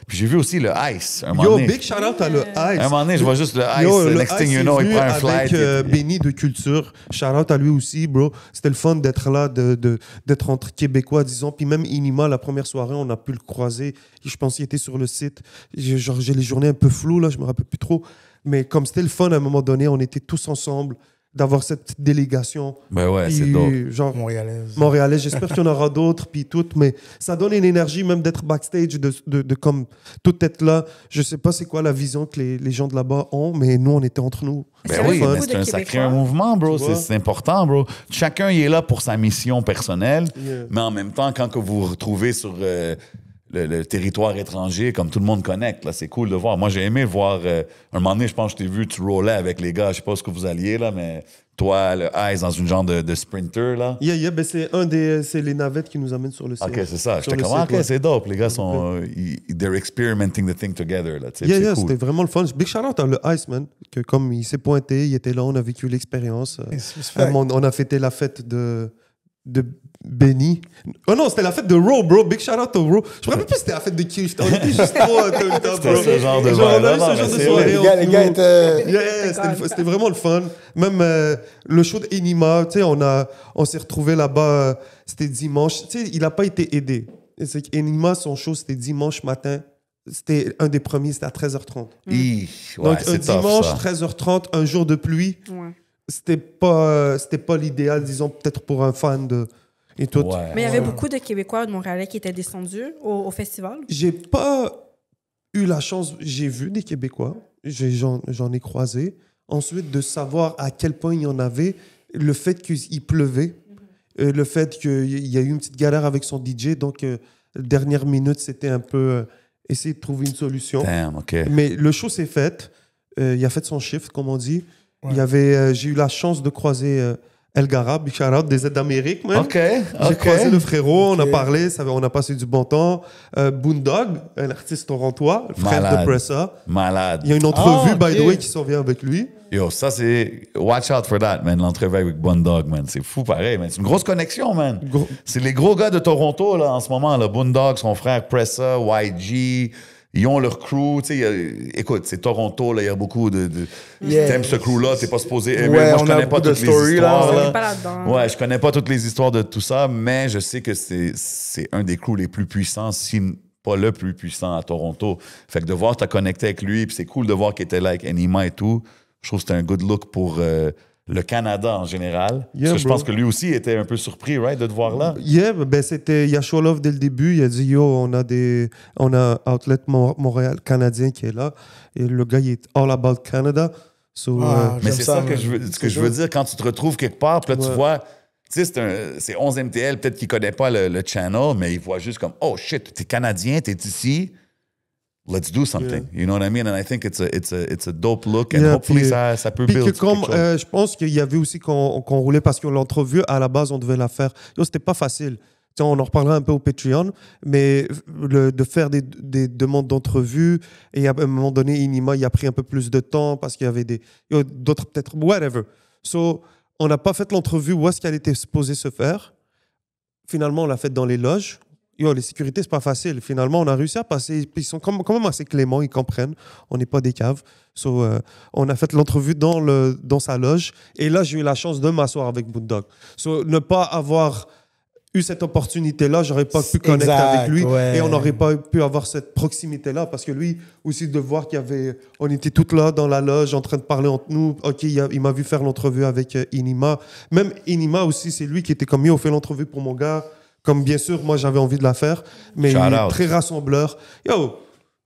Puis j'ai vu aussi le Ice, un moment donné. Big shout-out à le Ice. Un moment donné, je vois juste le Ice. Next thing you know, il prend un flight. Avec Benny de Culture. Shout-out à lui aussi, bro. C'était le fun d'être là, d'être entre Québécois, disons. Puis même Inima, la première soirée, on a pu le croiser. Je pense qu'il était sur le site. J'ai les journées un peu floues, là, je me rappelle plus trop. Mais comme c'était le fun, à un moment donné, on était tous ensemble d'avoir cette petite délégation. Ben ouais, Puis, c'est dope. genre, Montréalaise. Montréalais. J'espère qu'il y en aura d'autres, puis tout, mais ça donne une énergie même d'être backstage, de comme tout être là. Je sais pas c'est quoi la vision que les gens de là-bas ont, mais nous, on était entre nous. Ben oui, mais ça crée un mouvement, bro. C'est important, bro. Chacun il est là pour sa mission personnelle, mais en même temps, quand que vous vous retrouvez sur le territoire étranger, comme tout le monde connecte, là, c'est cool de voir. Moi, j'ai aimé voir... un moment donné, je pense que je t'ai vu, tu roulais avec les gars, je sais pas ce que vous alliez, là, mais toi, le Ice, dans une genre de sprinter, là. Ben c'est les navettes qui nous amènent sur le site. OK, c'est ça. J'étais comme, OK, c'est dope. Les gars sont... they're experimenting the thing together, là. C'est cool. C'était vraiment le fun. Big shout-out à le Ice, man, que comme il s'est pointé, il était là, on a vécu l'expérience. On a fêté la fête de Benny. Oh non, c'était la fête de Ro, bro. Big shout out to Ro. Je me rappelle plus si c'était la fête de qui. On était juste trop tout le temps, bro. C'était ce genre de on a eu ce genre de soirée. Les gars étaient... C'était vraiment le fun. Même le show d'Enima, tu sais, on s'est retrouvés là-bas. C'était dimanche. Tu sais, il n'a pas été aidé. C'est qu'Enima, son show, c'était dimanche matin. C'était un des premiers, c'était à 13h30. Donc, un dimanche, 13h30, un jour de pluie. Ouais. C'était pas l'idéal, disons, peut-être pour un fan de... Et tout. Ouais. Mais il y avait beaucoup de Québécois de Montréalais qui étaient descendus au festival. J'ai pas eu la chance... J'ai vu des Québécois, j'en ai croisé. Ensuite, de savoir à quel point il y en avait, le fait qu'il pleuvait, le fait qu'il y a eu une petite galère avec son DJ, donc dernière minute, c'était un peu essayer de trouver une solution. Damn, OK. Mais le show s'est fait. Il a fait son shift, comme on dit. Ouais. J'ai eu la chance de croiser El Gara, big shout-out, des aides d'Amérique, man. J'ai croisé le frérot, on a parlé, on a passé du bon temps. Boondog, un artiste torontois, le frère de Pressa. Malade. Il y a une entrevue, by the way, qui s'en vient avec lui. Yo, ça, c'est... Watch out for that, man, l'entrevue avec Boondog, man. C'est fou pareil, man. C'est une grosse connexion, man. C'est les gros gars de Toronto, là, en ce moment, là. Boondog, son frère Pressa, YG... Ils ont leur crew, tu sais, écoute, c'est Toronto, là, il y a beaucoup de t'aimes ce crew-là, t'es pas supposé aimer. Moi, je connais pas toutes les histoires, là. Pas là-dedans. Ouais, je connais pas toutes les histoires de tout ça, mais je sais que c'est un des crews les plus puissants, si pas le plus puissant à Toronto. Fait que de voir t'as connecté avec lui, puis c'est cool de voir qu'il était là avec Enima et tout, je trouve que c'était un good look pour le Canada en général. Parce que je pense que lui aussi était un peu surpris, right, de te voir là. Il y a Show Love dès le début. Il a dit, yo, on a Outlet Montréal canadien qui est là. Et le gars, il est all about Canada. Mais c'est ça que je veux dire quand tu te retrouves quelque part, puis là, tu vois, tu sais, c'est 11 MTL, peut-être qu'il connaît pas le channel, mais il voit juste comme, oh shit, t'es Canadien, t'es ici. Let's do something. You know what I mean? And I think it's a dope look. And hopefully, ça peut build. Je pense qu'il y avait aussi qu'on roulait parce que l'entrevue, à la base, on devait la faire. C'était pas facile. T'sais, on en reparlera un peu au Patreon, mais de faire des demandes d'entrevue, et à un moment donné, Enima, il a pris un peu plus de temps parce qu'il y avait d'autres, peut-être, whatever. So, on n'a pas fait l'entrevue où est-ce qu'elle était supposée se faire. Finalement, on l'a faite dans les loges. Les sécurités, c'est pas facile. Finalement, on a réussi à passer. Puis ils sont quand même assez cléments, ils comprennent. On n'est pas des caves. So, on a fait l'entrevue dans sa loge. Et là, j'ai eu la chance de m'asseoir avec Boondog. So, ne pas avoir eu cette opportunité-là, j'aurais pas pu connecter avec lui. Et on n'aurait pas pu avoir cette proximité-là. Parce que lui, aussi, de voir on était toutes là dans la loge, en train de parler entre nous. OK, il m'a vu faire l'entrevue avec Enima. Même Enima aussi, c'est lui qui était comme, on fait l'entrevue pour mon gars. Comme bien sûr, moi, j'avais envie de la faire, mais il est très rassembleur. Yo,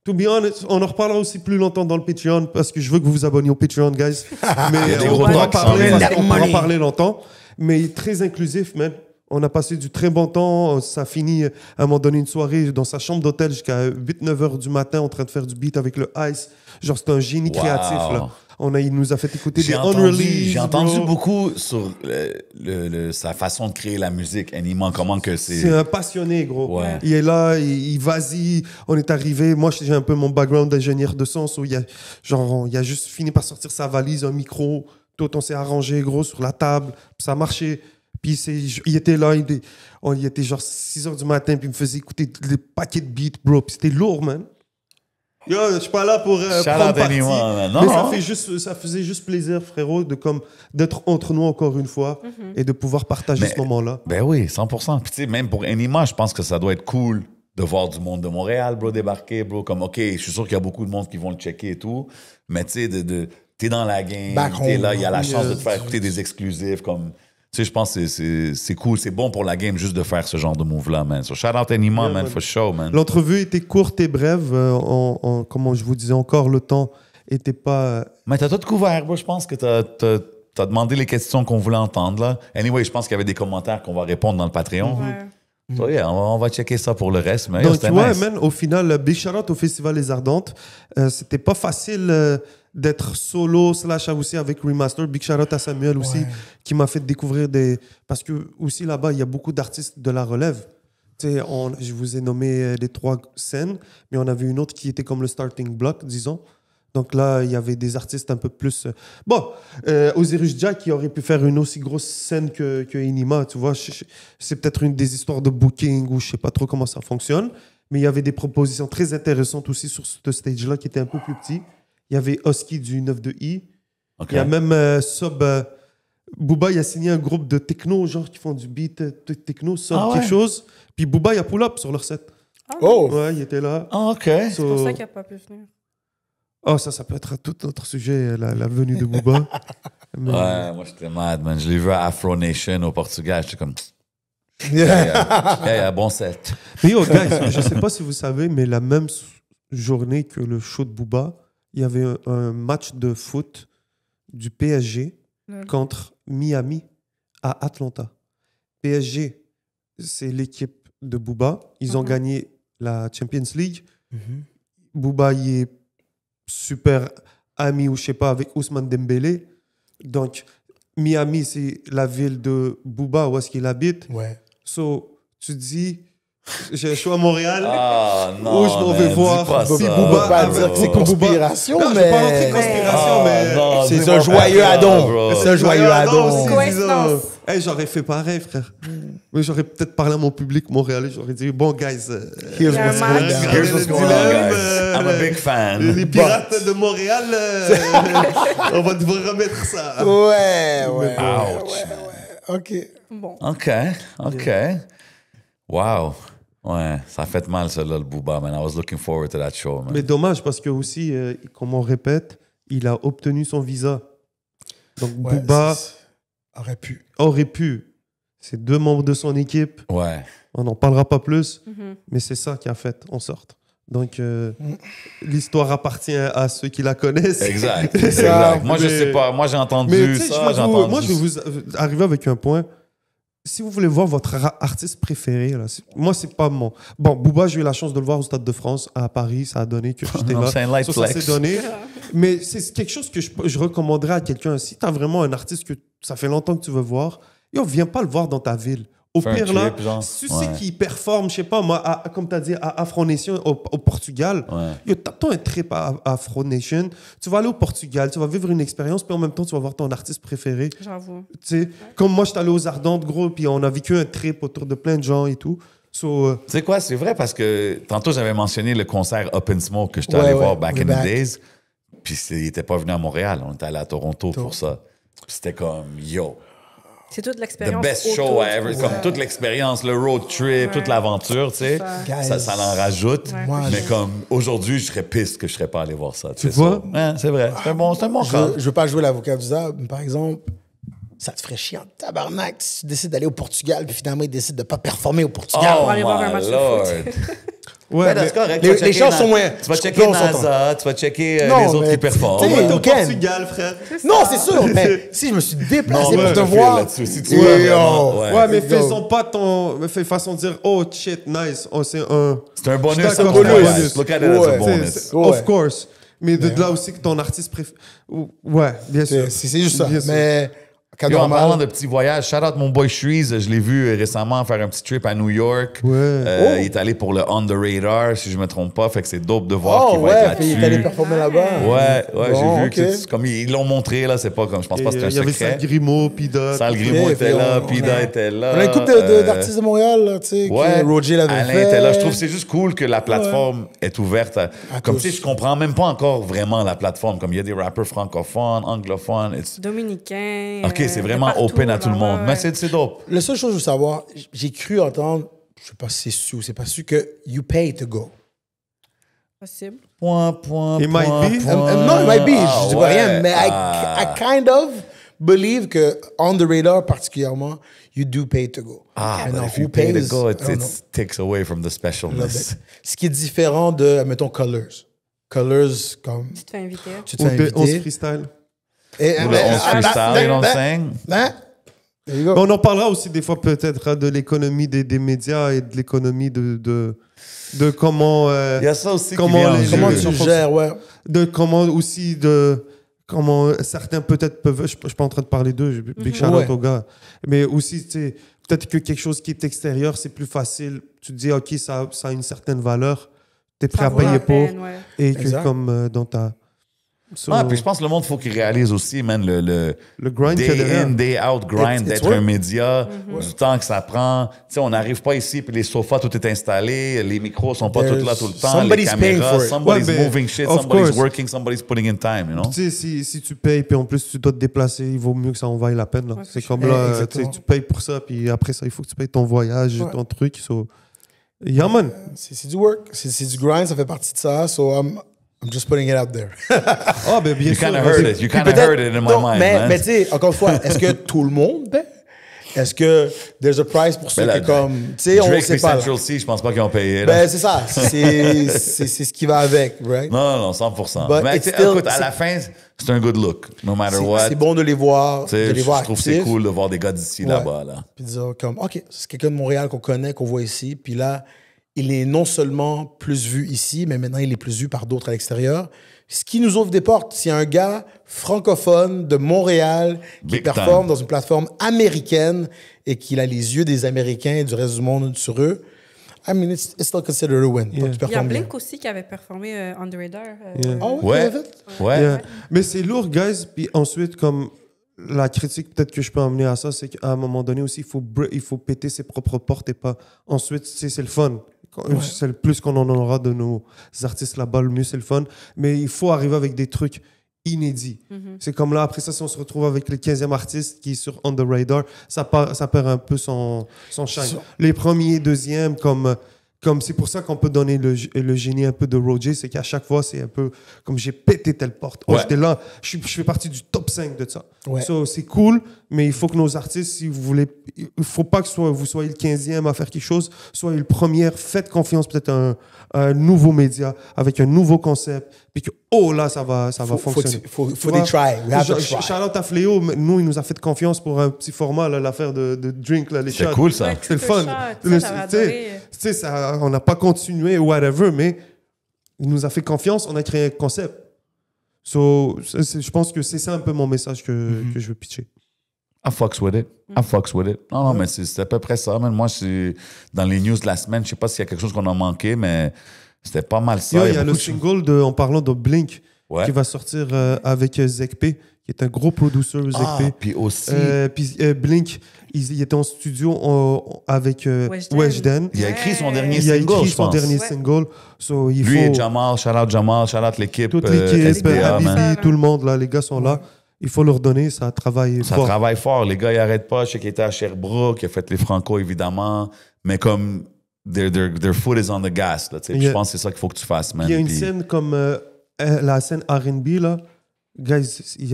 to be honest, on en reparlera aussi plus longtemps dans le Patreon, parce que je veux que vous vous abonniez au Patreon, guys. Mais on va en parler longtemps. Mais il est très inclusif, man. On a passé du très bon temps. Ça finit à un moment donné une soirée dans sa chambre d'hôtel jusqu'à 8-9 heures du matin en train de faire du beat avec le Ice. Genre, c'est un génie créatif, là. Il nous a fait écouter des unreleased. J'ai entendu beaucoup sur sa façon de créer la musique. Enima, comment que c'est... C'est un passionné, gros. Ouais. Il est là, il vas-y. On est arrivé. Moi, j'ai un peu mon background d'ingénieur de son. Il a juste fini par sortir sa valise, un micro. Tout, on s'est arrangé, gros, sur la table. Ça marchait. Puis il était là, il était genre 6 h du matin, puis il me faisait écouter des paquets de beats, bro. Puis c'était lourd, man. Yo, je suis pas là pour prendre parti, mais ça faisait juste plaisir, frérot, d'être entre nous encore une fois et de pouvoir partager ce moment-là. Ben oui, 100%. Puis tu sais, même pour Enima, je pense que ça doit être cool de voir du monde de Montréal, bro, débarquer, bro. Comme, OK, je suis sûr qu'il y a beaucoup de monde qui vont le checker et tout, mais tu sais, t'es dans la game, Back t'es home. là, il y a la chance de te faire écouter des exclusifs. Comme, tu sais, je pense que c'est cool, c'est bon pour la game juste de faire ce genre de move-là, man. So shout out Enima, man, for sure, man. L'entrevue était courte et brève. Comment je vous disais encore, le temps était pas... Mais t'as tout couvert, moi, je pense que t'as demandé les questions qu'on voulait entendre, là. Anyway, je pense qu'il y avait des commentaires qu'on va répondre dans le Patreon. Ouais. So, yeah, on va checker ça pour le reste, mais Donc, c'était tu vois, nice. man, au final, big shout-out au Festival Les Ardentes. C'était pas facile d'être solo / aussi avec Remaster. Big shout-out à Samuel aussi, qui m'a fait découvrir des... Parce que aussi là-bas, il y a beaucoup d'artistes de la relève. Tu sais, je vous ai nommé les 3 scènes, mais on avait une autre qui était comme le starting block, disons. Donc là, il y avait des artistes un peu plus... Bon, Osiris Jack, qui aurait pu faire une aussi grosse scène que Enima, tu vois. C'est peut-être une des histoires de booking ou je sais pas trop comment ça fonctionne. Mais il y avait des propositions très intéressantes aussi sur ce stage-là qui était un peu plus petit. Il y avait Husky du 9-2i. OK. Il y a même Sob... Booba, il a signé un groupe de techno, genre qui font du beat techno, Sob, quelque chose. Puis Booba, il a pull-up sur leur set. Oh! Ouais, il était là. Ah, OK. C'est pour ça qu'il n'a pas pu venir. Oh, ça peut être tout autre sujet, la venue de Booba. Mais- Ouais, moi, j'étais mad, man. Je l'ai vu à Afro Nation au Portugal. J'étais comme... Yeah. Yeah, bon set. Mais yo, guys, je sais pas si vous savez, mais la même journée que le show de Booba, il y avait un match de foot du PSG contre Miami à Atlanta. PSG, c'est l'équipe de Booba. Ils ont gagné la Champions League. Booba, il est super ami ou je sais pas avec Ousmane Dembélé. Donc, Miami, c'est la ville de Booba où est-ce qu'il habite. Ouais. So, tu te dis, j'ai un show à Montréal. Ah, non, Où je m'en vais man, voir dis pas si ça. Booba On peut pas avec- dire que c'est Booba- conspiration, Non, je vais pas rentrer mais... conspiration, Ah, mais... non, C'est dis-moi un pas joyeux ça, addon. bro. C'est un joyeux addon. aussi, Coïncidence. disons. Hey, j'aurais fait pareil, frère. Mais j'aurais peut-être parlé à mon public montréalais. J'aurais dit, bon, guys, Here's Yeah, what's man. going down. Here's what's going on, guys. I'm a big les fan. pirates de Montréal, on va devoir remettre ça. Ouais. OK. Bon. OK. Wow. Ouais, ça a fait mal, ça, là, le Booba, man. I was looking forward to that show, man. Mais dommage, parce que aussi, comme on répète, il a obtenu son visa. Donc, Ouais, Booba aurait pu. aurait pu. C'est 2 membres de son équipe. Ouais. On n'en parlera pas plus, mais c'est ça qui a fait en sorte. Donc, l'histoire appartient à ceux qui la connaissent. Exact. ça. Exact. Moi, je Mais- sais pas. Moi, j'ai Mais entendu tu sais, ça, j'ai moi, entendu je vais vous arriver avec un point. Si vous voulez voir votre artiste préféré, là, moi, c'est pas mon... Bon, Booba, j'ai eu la chance de le voir au Stade de France, à Paris. Ça a donné que j'étais là. C'est un light Ça, ça flex. s'est donné. Mais c'est quelque chose que je recommanderais à quelqu'un. Si tu as vraiment un artiste que ça fait longtemps que tu veux voir, yo, viens pas le voir dans ta ville. Au Fais un pire, là, trip, genre. si tu Ouais. sais qu'il performe, je sais pas, moi, comme tu as dit, à Afro Nation au Portugal, Ouais. yo, tape-toi un trip à Afro Nation. Tu vas aller au Portugal, tu vas vivre une expérience, puis en même temps, tu vas voir ton artiste préféré. J'avoue. Tu sais, comme moi, j'étais allé aux Ardentes, gros, puis on a vécu un trip autour de plein de gens et tout. So, Tu sais quoi, c'est vrai parce que tantôt, j'avais mentionné le concert Up in Smoke que j'étais Ouais, allé ouais, voir back we're in back. the days. Puis il était pas venu à Montréal. On était allé à Toronto pour ça. Puis c'était comme, yo, C'est toute the l'expérience. best autour show du ever. concert. Comme toute l'expérience, le road trip, toute l'aventure, tu sais. Guys. Ça en rajoute. Ouais. Moi, Mais comme aujourd'hui, je serais piste que je serais pas allé voir ça. Tu sais, vois? ça. Ouais, c'est vrai. C'est un bon cas. Je veux pas jouer l'avocat du diable, mais par exemple, ça te ferait chier en tabarnak si tu décides d'aller au Portugal, puis finalement, ils décident de pas performer au Portugal. Oh aller voir un my match de lord. ouais, Ben, c'est correct. les- Tu vas les checker gens sont moins- Tu vas je checker comprends, on s'entend. NASA, tu vas checker Non, les autres mais qui tu- performent. tu sais, on est au week-end. Portugal, frère. Non, c'est sûr, mais si je me suis déplacé Non, pour te je feel voir. là-dessus. Si tu Oui, veux yo. vraiment, Ouais, mais Go. faisons pas fais façon de dire, oh shit, nice. Oh, c'est un. C'est un bonus. Je suis c'est un d'accord, bonus. c'est un bonus. Look at it as a Ouais. bonus. C'est- Ouais. Of course. Mais de là aussi que ton artiste préféré. Ouais, bien sûr. C'est juste ça. Bien sûr. Mais, cas Yo, en parlant normal. de petits voyages, shout out mon boy Shreeze, je l'ai vu récemment faire un petit trip à New York. Ouais. Il est allé pour le On the Radar, si je me trompe pas, fait que c'est dope de voir Oh, qu'il va ouais, être puis il est là-dessus. allé performer là-bas. Ouais, Bon, j'ai vu ok. que c'est comme ils l'ont montré là, c'est pas comme je pense pas que Il c'est un y avait secret. Sal Grimaud, Pida. Sal Grimaud Ok, était puis là, on Pida a- était là. On a une couple d'artistes de Montréal, là, tu sais, Ouais, que Roger l'avait Alain fait. était là. Je trouve que c'est juste cool que la plateforme est ouverte. Comme tous. tu sais, je comprends même pas encore vraiment la plateforme. Comme il y a des rappeurs francophones, anglophones. Dominicain. OK, c'est vraiment partout, open à tout le là, monde. ouais, Mais ouais. c'est dope. La seule chose que je veux savoir, j'ai cru entendre, je sais pas si c'est sûr ou c'est pas sûr, que you pay to go. Possible. It might be. Non, it might be. Je dis pas rien, mais I kind of believe que on the radar particulièrement, you do pay to go. But if you pay to go, it takes away from the specialness. Ce qui est différent de, mettons, Colors. Colors, comme... Tu te fais inviter. Tu te fais inviter. On se freestyle. Ou le 11 freestyle, you know what I'm saying? There you go. On en parlera aussi des fois peut-être de l'économie des médias et de l'économie de comment... Il y a ça aussi comment qui vient en jeu. Comment tu gères, ouais. De comment aussi comment certains peut-être peuvent... Je suis pas en train de parler d'eux, big shout-out aux gars. Mais aussi, tu sais, peut-être que quelque chose qui est extérieur, c'est plus facile. Tu te dis, OK, ça a une certaine valeur. Tu es prêt à payer pour. Et que comme dans ta... Puis je pense que le monde, il faut qu'il réalise aussi, man, le grind day in, day out grind d'être un média, du temps que ça prend. Tu sais, on n'arrive pas ici, puis les sofas, tout est installé, les micros sont pas tous là tout le temps, les caméras, somebody's moving shit, somebody's working, somebody's putting in time, you know? Tu sais, si tu payes, puis en plus tu dois te déplacer, il vaut mieux que ça en vaille la peine. Là. C'est comme là, tu payes pour ça, puis après ça, il faut que tu payes ton voyage, ton truc. Yeah, man. C'est du work, c'est du grind, ça fait partie de ça, so I'm just putting it out there. Ben bien sûr. You kind of heard it. You kind of heard it in my mind, man. Mais tu sais, encore une fois, est-ce que tout le monde paie? Est-ce que there's a price pour ceux qui comme... Tu sais, on ne sait pas. Central C, je pense pas qu'ils ont payé. Ben, c'est ça. C'est ce qui va avec, right? Non, 100%. Mais écoute, à la fin, c'est un good look, no matter what. C'est bon de les voir. Je trouve que c'est cool de voir des gars d'ici, là-bas. Là. Puis de dire comme, OK, c'est quelqu'un de Montréal qu'on connaît, qu'on voit ici. Puis là, il est non seulement plus vu ici, mais maintenant, il est plus vu par d'autres à l'extérieur. Ce qui nous ouvre des portes, c'est un gars francophone de Montréal qui performe dans une plateforme américaine et qui a les yeux des Américains et du reste du monde sur eux. I mean, it's still considered a win. Il y a Blink aussi qui avait performé On The Radar. Ouais. Mais c'est lourd, guys. Puis ensuite, comme la critique peut-être que je peux emmener à ça, c'est qu'à un moment donné aussi, il faut péter ses propres portes et pas... Ensuite, c'est le fun. C'est le plus qu'on en aura de nos artistes là-bas, le mieux c'est le fun. Mais il faut arriver avec des trucs inédits. C'est comme là, après ça, si on se retrouve avec le 15e artiste qui est sur On The Radar, ça perd un peu son shine. Les premiers, deuxièmes, comme c'est pour ça qu'on peut donner le génie un peu de Roger, c'est qu'à chaque fois, c'est un peu comme j'ai pété telle porte. J'étais là, je fais partie du top 5 de ça. So, c'est cool, mais il faut que nos artistes, si vous voulez, il ne faut pas que vous soyez le 15e à faire quelque chose, soyez le premier, faites confiance peut-être à un nouveau média avec un nouveau concept, puis que, là, ça va fonctionner. Faut des try. We have to try. Charlotte à Fléau, nous, il nous a fait confiance pour un petit format, là, l'affaire de drink, là, les shots. C'est cool, ça. C'était le fun. Tu sais, on n'a pas continué, whatever, mais il nous a fait confiance, on a créé un concept. Je pense que c'est ça un peu mon message que je veux pitcher. I fucks with it. Non, mais c'est à peu près ça. Moi, dans les news de la semaine, je sais pas s'il y a quelque chose qu'on a manqué, mais c'était pas mal ça. Il y a le single en parlant de Blink qui va sortir avec Zekp, qui est un gros producer, Zekp. Puis aussi... Blink, il était en studio avec Weshden. Il a écrit son dernier single, So, lui et Jamal, shout out l'équipe. Toute l'équipe, Habibi, tout le monde, là, les gars sont là. Il faut leur donner, ça travaille fort. Ça travaille fort. Les gars, ils n'arrêtent pas. Je sais qu'il était à Sherbrooke, il a fait les Franco, évidemment. Mais comme, their foot is on the gas. Là, je pense que c'est ça qu'il faut que tu fasses, man. Il y a une scène comme la scène R&B, là. Guys,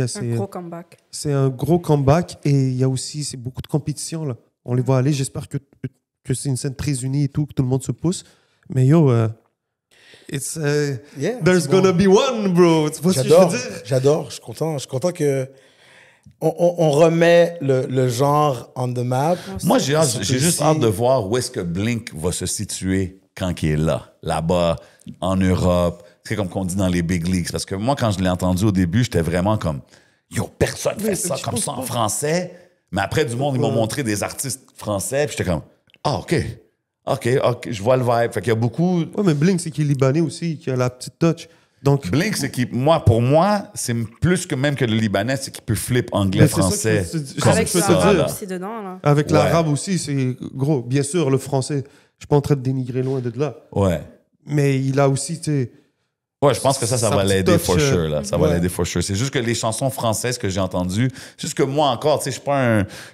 c'est un gros comeback. C'est un gros comeback. Et il y a aussi beaucoup de compétition, là. On les voit aller. J'espère que c'est une scène très unie et tout, que tout le monde se pousse. Mais there's gonna be one, bro. Tu vois ce que je veux dire? J'adore. Je suis content que on remet le genre on the map. Moi, j'ai juste hâte de voir où est-ce que Blink va se situer quand il est là-bas, en Europe. C'est comme qu'on dit dans les big leagues. Parce que moi, quand je l'ai entendu au début, j'étais vraiment comme personne fait ça comme ça en français. Mais après, du monde, ils m'ont montré des artistes français. Puis j'étais comme, OK, je vois le vibe. Fait qu'il y a beaucoup... Ouais, mais Blink, c'est qu'il est libanais aussi, qui a la petite touch. Donc... Blink, c'est qu'il... Pour moi, c'est plus que même que le libanais, c'est qu'il peut flip anglais, français. Avec l'arabe aussi dedans, là. Avec l'arabe aussi, c'est gros. Bien sûr, le français, je suis pas en train de dénigrer loin de là. Ouais. Mais il a aussi, tu sais... Ouais, je pense que ça va l'aider for sure. Là. Ça va l'aider for sure. C'est juste que les chansons françaises que j'ai entendues, juste que moi encore, tu sais,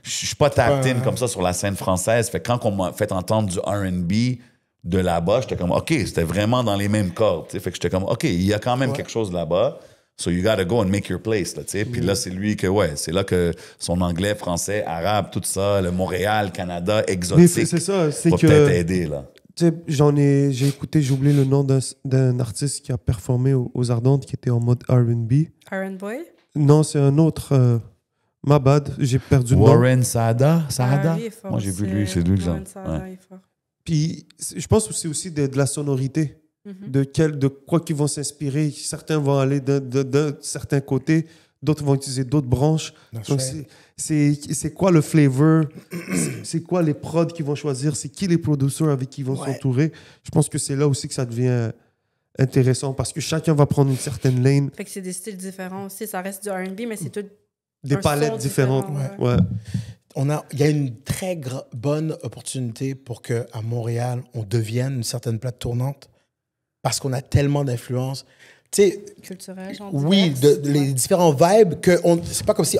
je suis pas tapped in comme ça sur la scène française. Fait que quand on m'a fait entendre du R&B de là-bas, j'étais comme, OK, c'était vraiment dans les mêmes cordes. Fait que j'étais comme, OK, il y a quand même quelque chose là-bas. So you gotta go and make your place. Là, puis là, c'est lui que, c'est là que son anglais, français, arabe, tout ça, le Montréal, Canada, exotique, mais c'est ça, c'est va que peut-être aider. Là. J'ai écouté, j'ai oublié le nom d'un artiste qui a performé aux Ardentes, qui était en mode R&B. Iron Boy? Non, c'est un autre. My bad, j'ai perdu le nom. Warren Saada? Moi, j'ai vu lui, c'est lui que j'aime. Puis, je pense que c'est aussi de la sonorité, de quoi qu'ils vont s'inspirer. Certains vont aller d'un certain côté, d'autres vont utiliser d'autres branches. Donc, c'est quoi le flavor? C'est quoi les prods qu'ils vont choisir? C'est qui les producers avec qui ils vont s'entourer? Je pense que c'est là aussi que ça devient intéressant parce que chacun va prendre une certaine lane. Fait que c'est des styles différents aussi. Ça reste du R&B, mais c'est tout des palettes différentes. Ouais. Il y a une très bonne opportunité pour qu'à Montréal, on devienne une certaine plate tournante parce qu'on a tellement d'influence. Culturelle, oui, les différents vibes, c'est pas comme si,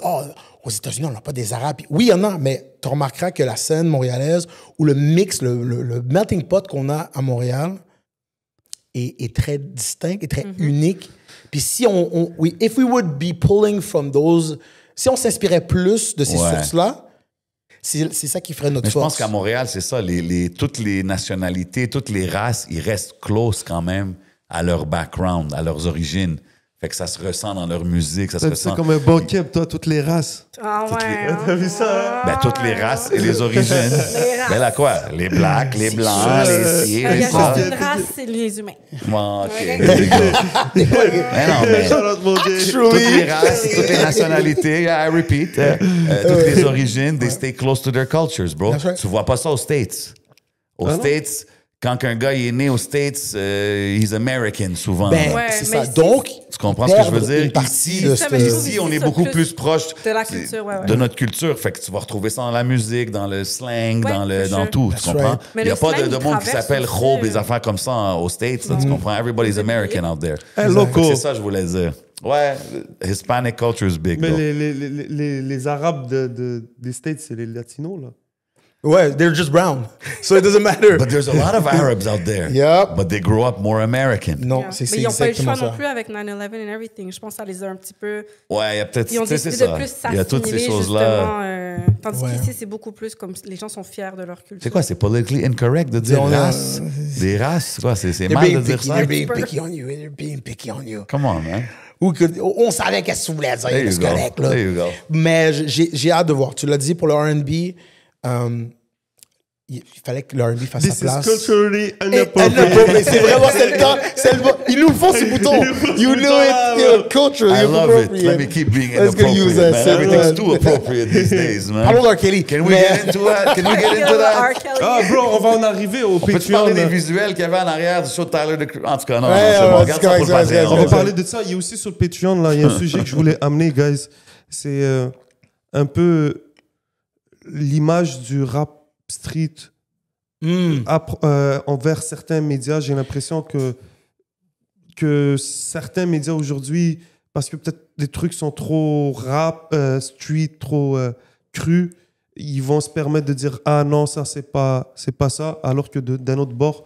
aux États-Unis, on n'a pas des Arabes. Oui, il y en a, mais tu remarqueras que la scène montréalaise ou le mix, le melting pot qu'on a à Montréal est très distinct, est très unique. Puis si if we would be pulling from those, si on s'inspirait plus de ces sources-là, c'est ça qui ferait notre force. Je pense qu'à qu'à Montréal, c'est ça. Toutes les nationalités, toutes les races, ils restent close quand même à leur background, à leurs origines. Fait que ça se ressent dans leur musique. C'est comme un bon keb, toi, toutes les races. Ah ouais. T'as vu ça? Ben, toutes les races et les origines. Ben là, quoi? Les blacks, les blancs, les ci, les ça. Il y a juste une race, c'est les humains. Bon, OK. Mais non, mais toutes les races, toutes les nationalités, I repeat, toutes les origines, they stay close to their cultures, bro. Tu vois pas ça aux States. Aux States... Quand un gars est né aux States, he's American, souvent. C'est ça. Donc, tu comprends ce que je veux dire? Ici, on est beaucoup plus proche de la culture, de notre culture. Fait que tu vas retrouver ça dans la musique, dans le slang, dans tout. Tu comprends? Il n'y a pas de monde qui s'appelle Rob, des affaires comme ça aux States. Tu comprends? Everybody's American out there. C'est ça que je voulais dire. Ouais, Hispanic culture is big. Mais les Arabes des States, c'est les Latinos, là. Ouais, they're just brown. So it doesn't matter. But there's a lot of Arabs out there. Yep. But they grow up more American. Non, c'est mais ils n'ont pas eu le choix ça. non plus avec 9/11 and everything. Je pense que ça les a un petit peu... Ouais, il y a peut-être... Ils ont décidé de plus s'assimiler, il y a toutes ces choses-là. Tandis qu'ici, c'est beaucoup plus comme... Les gens sont fiers de leur culture. C'est quoi? C'est politically incorrect de dire race? Des races? C'est quoi? C'est mal de dire ça? They're being picky on you. They're being picky on you. Come on, man. On savait qu'est-ce que tu voulais dire. C'est correct, là. There you go. Mais j'ai hâte de voir. Tu l'as dit pour le R&B... il fallait que le R&B fasse sa place. This is culturally inappropriate. C'est vraiment, c'est le temps. Ils nous le font, ce bouton. You know it, culturally I love it. inappropriate. Let me keep being Let's go use inappropriate, that. man. Everything's too appropriate these days, man. Parlons d'R. Kelly. Can we get into that? Can we get into that? Ah, bro, on va en arriver au On peut-tu Patreon. parler des visuels qu'il y avait en arrière du show de Tyler, en tout cas, non, Ouais, c'est bon. ouais, Regarde ça pour le c'est correct, On va Patreon. parler de ça. Il y a aussi sur le Patreon, là, il y a un sujet que je voulais amener, guys. C'est un peu l'image du rap street envers certains médias. J'ai l'impression que certains médias aujourd'hui, parce que peut-être les trucs sont trop rap, street, trop crus, ils vont se permettre de dire « Ah non, ça, c'est pas ça », alors que d'un autre bord,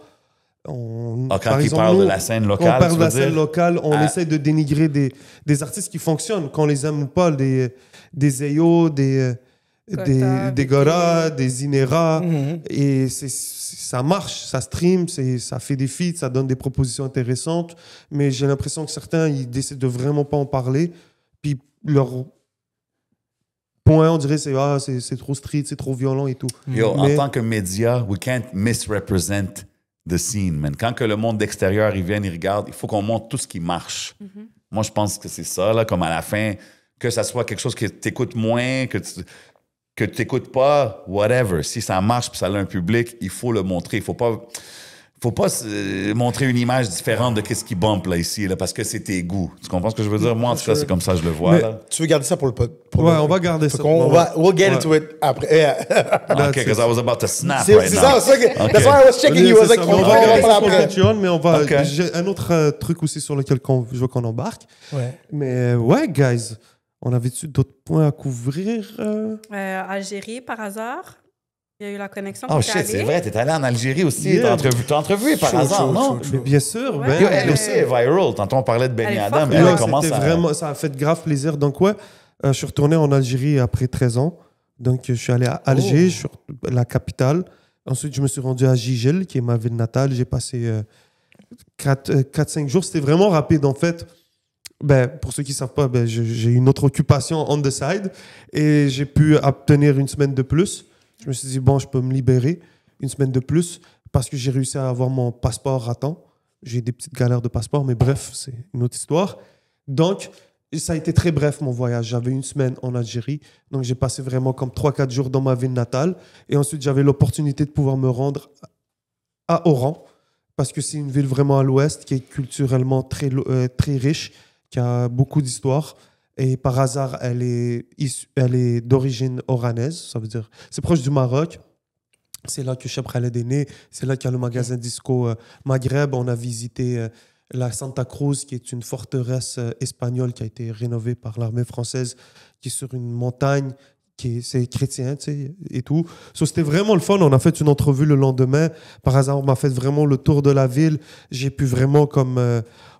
Quand ils parlent de la scène locale, on parle de la scène locale, on essaie de dénigrer des artistes qui fonctionnent, qu'on les aime ou pas, des Eyo, des Gora, des Inera, et ça marche, ça stream, ça fait des feats, ça donne des propositions intéressantes, mais j'ai l'impression que certains, ils décident de vraiment pas en parler, puis leur point, on dirait, c'est trop street, c'est trop violent et tout. En tant que média, we can't misrepresent the scene, man. Quand que le monde extérieur, ils viennent, ils regardent, il faut qu'on montre tout ce qui marche. Moi, je pense que c'est ça, là, comme à la fin, que ça soit quelque chose que tu écoutes moins, que tu n'écoutes pas, whatever. Si ça marche puis ça a un public, il faut le montrer. Il faut pas montrer une image différente de ce qui bump là, ici, là, parce que c'est tes goûts. Tu comprends ce que je veux dire? Moi, en tout cas, c'est comme ça que je le vois. Mais là. tu veux garder ça pour le pod? Ouais, on va garder ça. We'll get into it après. OK, because I was about to snap C'est right now. ça. That's why I was checking you. I was like, on va garder ça pour après. Patreon, mais on va... OK. J'ai un autre truc aussi sur lequel je veux qu'on embarque. Ouais. Mais ouais, guys, on avait-tu d'autres points à couvrir? Algérie, par hasard? Il y a eu la connexion. Oh shit, c'est vrai, t'es allé en Algérie aussi. Yeah. T'as entrevu par hasard, non? Mais bien sûr. Ouais. Ben, Yo, elle aussi est viral. Tantôt, on parlait de Benny Elle est Adam. forte, Elle là, commence c'était à... vraiment, ça a fait grave plaisir. Donc, ouais, je suis retourné en Algérie après 13 ans. Donc, je suis allé à Alger, la capitale. Ensuite, je me suis rendu à Gigel, qui est ma ville natale. J'ai passé 4-5 jours. C'était vraiment rapide, en fait. Ben, pour ceux qui ne savent pas, ben, j'ai une autre occupation on the side et j'ai pu obtenir une semaine de plus. Je me suis dit, bon, je peux me libérer une semaine de plus parce que j'ai réussi à avoir mon passeport à temps. J'ai des petites galères de passeport, mais bref, c'est une autre histoire. Donc, ça a été très bref, mon voyage. J'avais une semaine en Algérie, donc j'ai passé vraiment comme 3-4 jours dans ma ville natale. Et ensuite, j'avais l'opportunité de pouvoir me rendre à Oran parce que c'est une ville vraiment à l'ouest qui est culturellement très riche, qui a beaucoup d'histoire. Et par hasard, elle est d'origine oranaise. Ça veut dire, c'est proche du Maroc. C'est là que Cheb Khaled est né. C'est là qu'il y a le magasin disco Maghreb. On a visité la Santa Cruz, qui est une forteresse espagnole qui a été rénovée par l'armée française, qui est sur une montagne. C'est chrétien, tu sais, et tout. So, c'était vraiment le fun. On a fait une entrevue le lendemain. Par hasard, on m'a fait vraiment le tour de la ville. J'ai pu vraiment comme...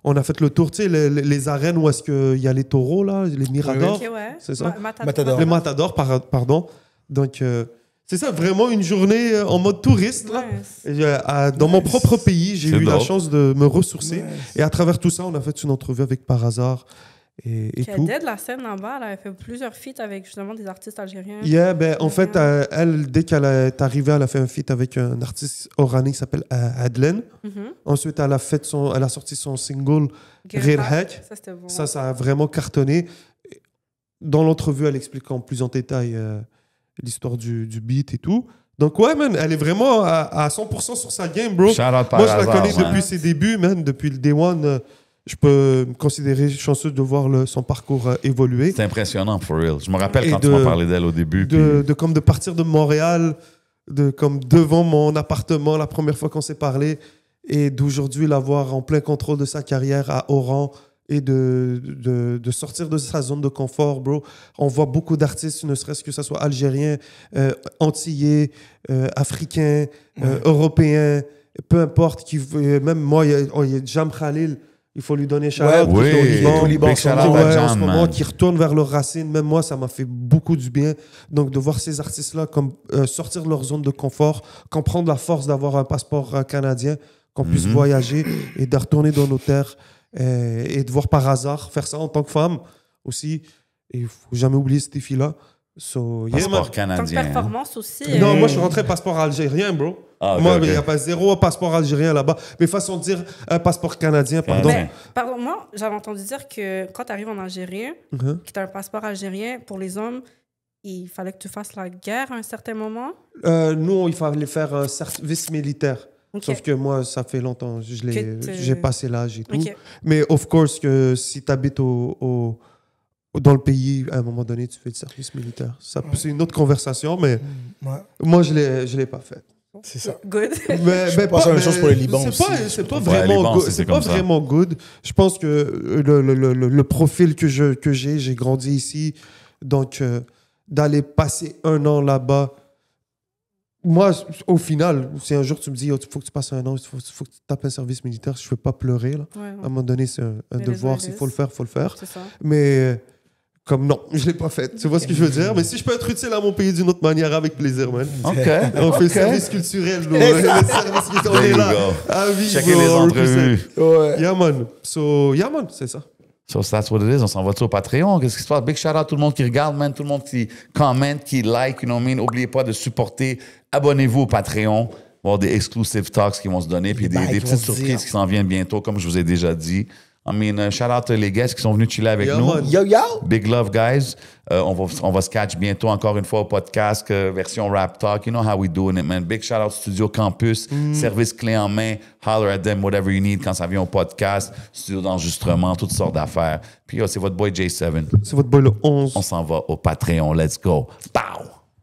on a fait le tour, tu sais, les arènes où est-ce qu'il y a les taureaux, là, les miradors. Okay, ouais. C'est ça? Matador. Les matadors, pardon. Donc, c'est ça, vraiment une journée en mode touriste. Là. Nice. Et, dans mon propre pays, j'ai eu la chance de me ressourcer. Nice. Et à travers tout ça, on a fait une entrevue avec Par hasard. Et tout. Dès de la scène là-bas, elle avait fait plusieurs feats avec justement des artistes algériens. Yeah, ben, en fait, elle, dès qu'elle est arrivée, elle a fait un feat avec un artiste oranais qui s'appelle Adlen. Ensuite, elle a sorti son single Rare Hack. Ça, c'était bon. Ça a vraiment cartonné. Dans l'entrevue, elle explique en plus en détail l'histoire du beat et tout. Donc, ouais, man, elle est vraiment à 100% sur sa game, bro. Shout out Par Moi, je la hasard, connais man. depuis ses débuts, man, depuis le Day One. Je peux me considérer chanceux de voir son parcours évoluer. C'est impressionnant, for real. Je me rappelle Et quand tu m'as parlé d'elle au début. De partir de Montréal, comme devant mon appartement la première fois qu'on s'est parlé, et d'aujourd'hui la voir en plein contrôle de sa carrière à Oran, et de sortir de sa zone de confort, bro. On voit beaucoup d'artistes, ne serait-ce que ça soit algériens, antillais, africains, européens, peu importe, même moi, il y a Jam Khalil. Il faut lui donner shout-out au Liban, en ce moment, qui retourne vers leurs racines. Même moi, ça m'a fait beaucoup du bien. Donc, de voir ces artistes-là comme sortir de leur zone de confort, comprendre la force d'avoir un passeport canadien, qu'on puisse voyager et de retourner dans nos terres et de voir Par hasard faire ça en tant que femme aussi. Et il ne faut jamais oublier ces filles-là. Passeport canadien. En tant que performance aussi. Non, moi, je suis rentré passeport algérien, bro. Ah, okay, moi, il n'y a pas zéro passeport algérien là-bas. Mais façon de dire un passeport canadien, pardon. Mais, pardon, moi, j'avais entendu dire que quand tu arrives en Algérie, que tu as un passeport algérien, pour les hommes, il fallait que tu fasses la guerre à un certain moment. Nous, il fallait faire un service militaire. Okay. Sauf que moi, ça fait longtemps. J'ai passé l'âge et tout. Okay. Mais, of course, que si tu habites dans le pays, à un moment donné, tu fais le service militaire. C'est une autre conversation, mais moi, je ne l'ai pas fait. C'est ça. Good. Je pense la même chose pour le Liban aussi. C'est pas vraiment good. Je pense que le profil que j'ai grandi ici. Donc, d'aller passer 1 an là-bas, moi, au final, si un jour tu me dis, il faut que tu passes 1 an, il faut que tu tapes un service militaire, je ne veux pas pleurer. Là. Ouais. À un moment donné, c'est un devoir. S'il faut le faire, il faut le faire. C'est ça. Mais comme non, je ne l'ai pas fait. Tu vois ce que je veux dire? Mais si je peux être utile à mon pays d'une autre manière, avec plaisir, man. OK. On fait le service culturel, bro. Le service culturel, on est là. À vivre, Checker les entrevues. Yeah, man. Yeah, man, c'est ça. So that's what it is. On s'en va-tu au Patreon? Qu'est-ce qui se passe? Big shout out à tout le monde qui regarde, man. Tout le monde qui commente, qui like, you know what I mean? N'oubliez pas de supporter. Abonnez-vous au Patreon. Il va y avoir des exclusive talks qui vont se donner, puis des petites surprises qui s'en viennent bientôt, comme je vous ai déjà dit. I mean, shout out les guests qui sont venus chiller avec nous. Man. Yo, yo! Big love, guys. On va se catch bientôt encore une fois au podcast, version Rap Talk. You know how we doing it, man. Big shout out Studio Campus, service clé en main. Holler at them, whatever you need quand ça vient au podcast, studio d'enregistrement, toutes sortes d'affaires. Puis c'est votre boy J7. C'est votre boy le 11. On s'en va au Patreon. Let's go. Pow!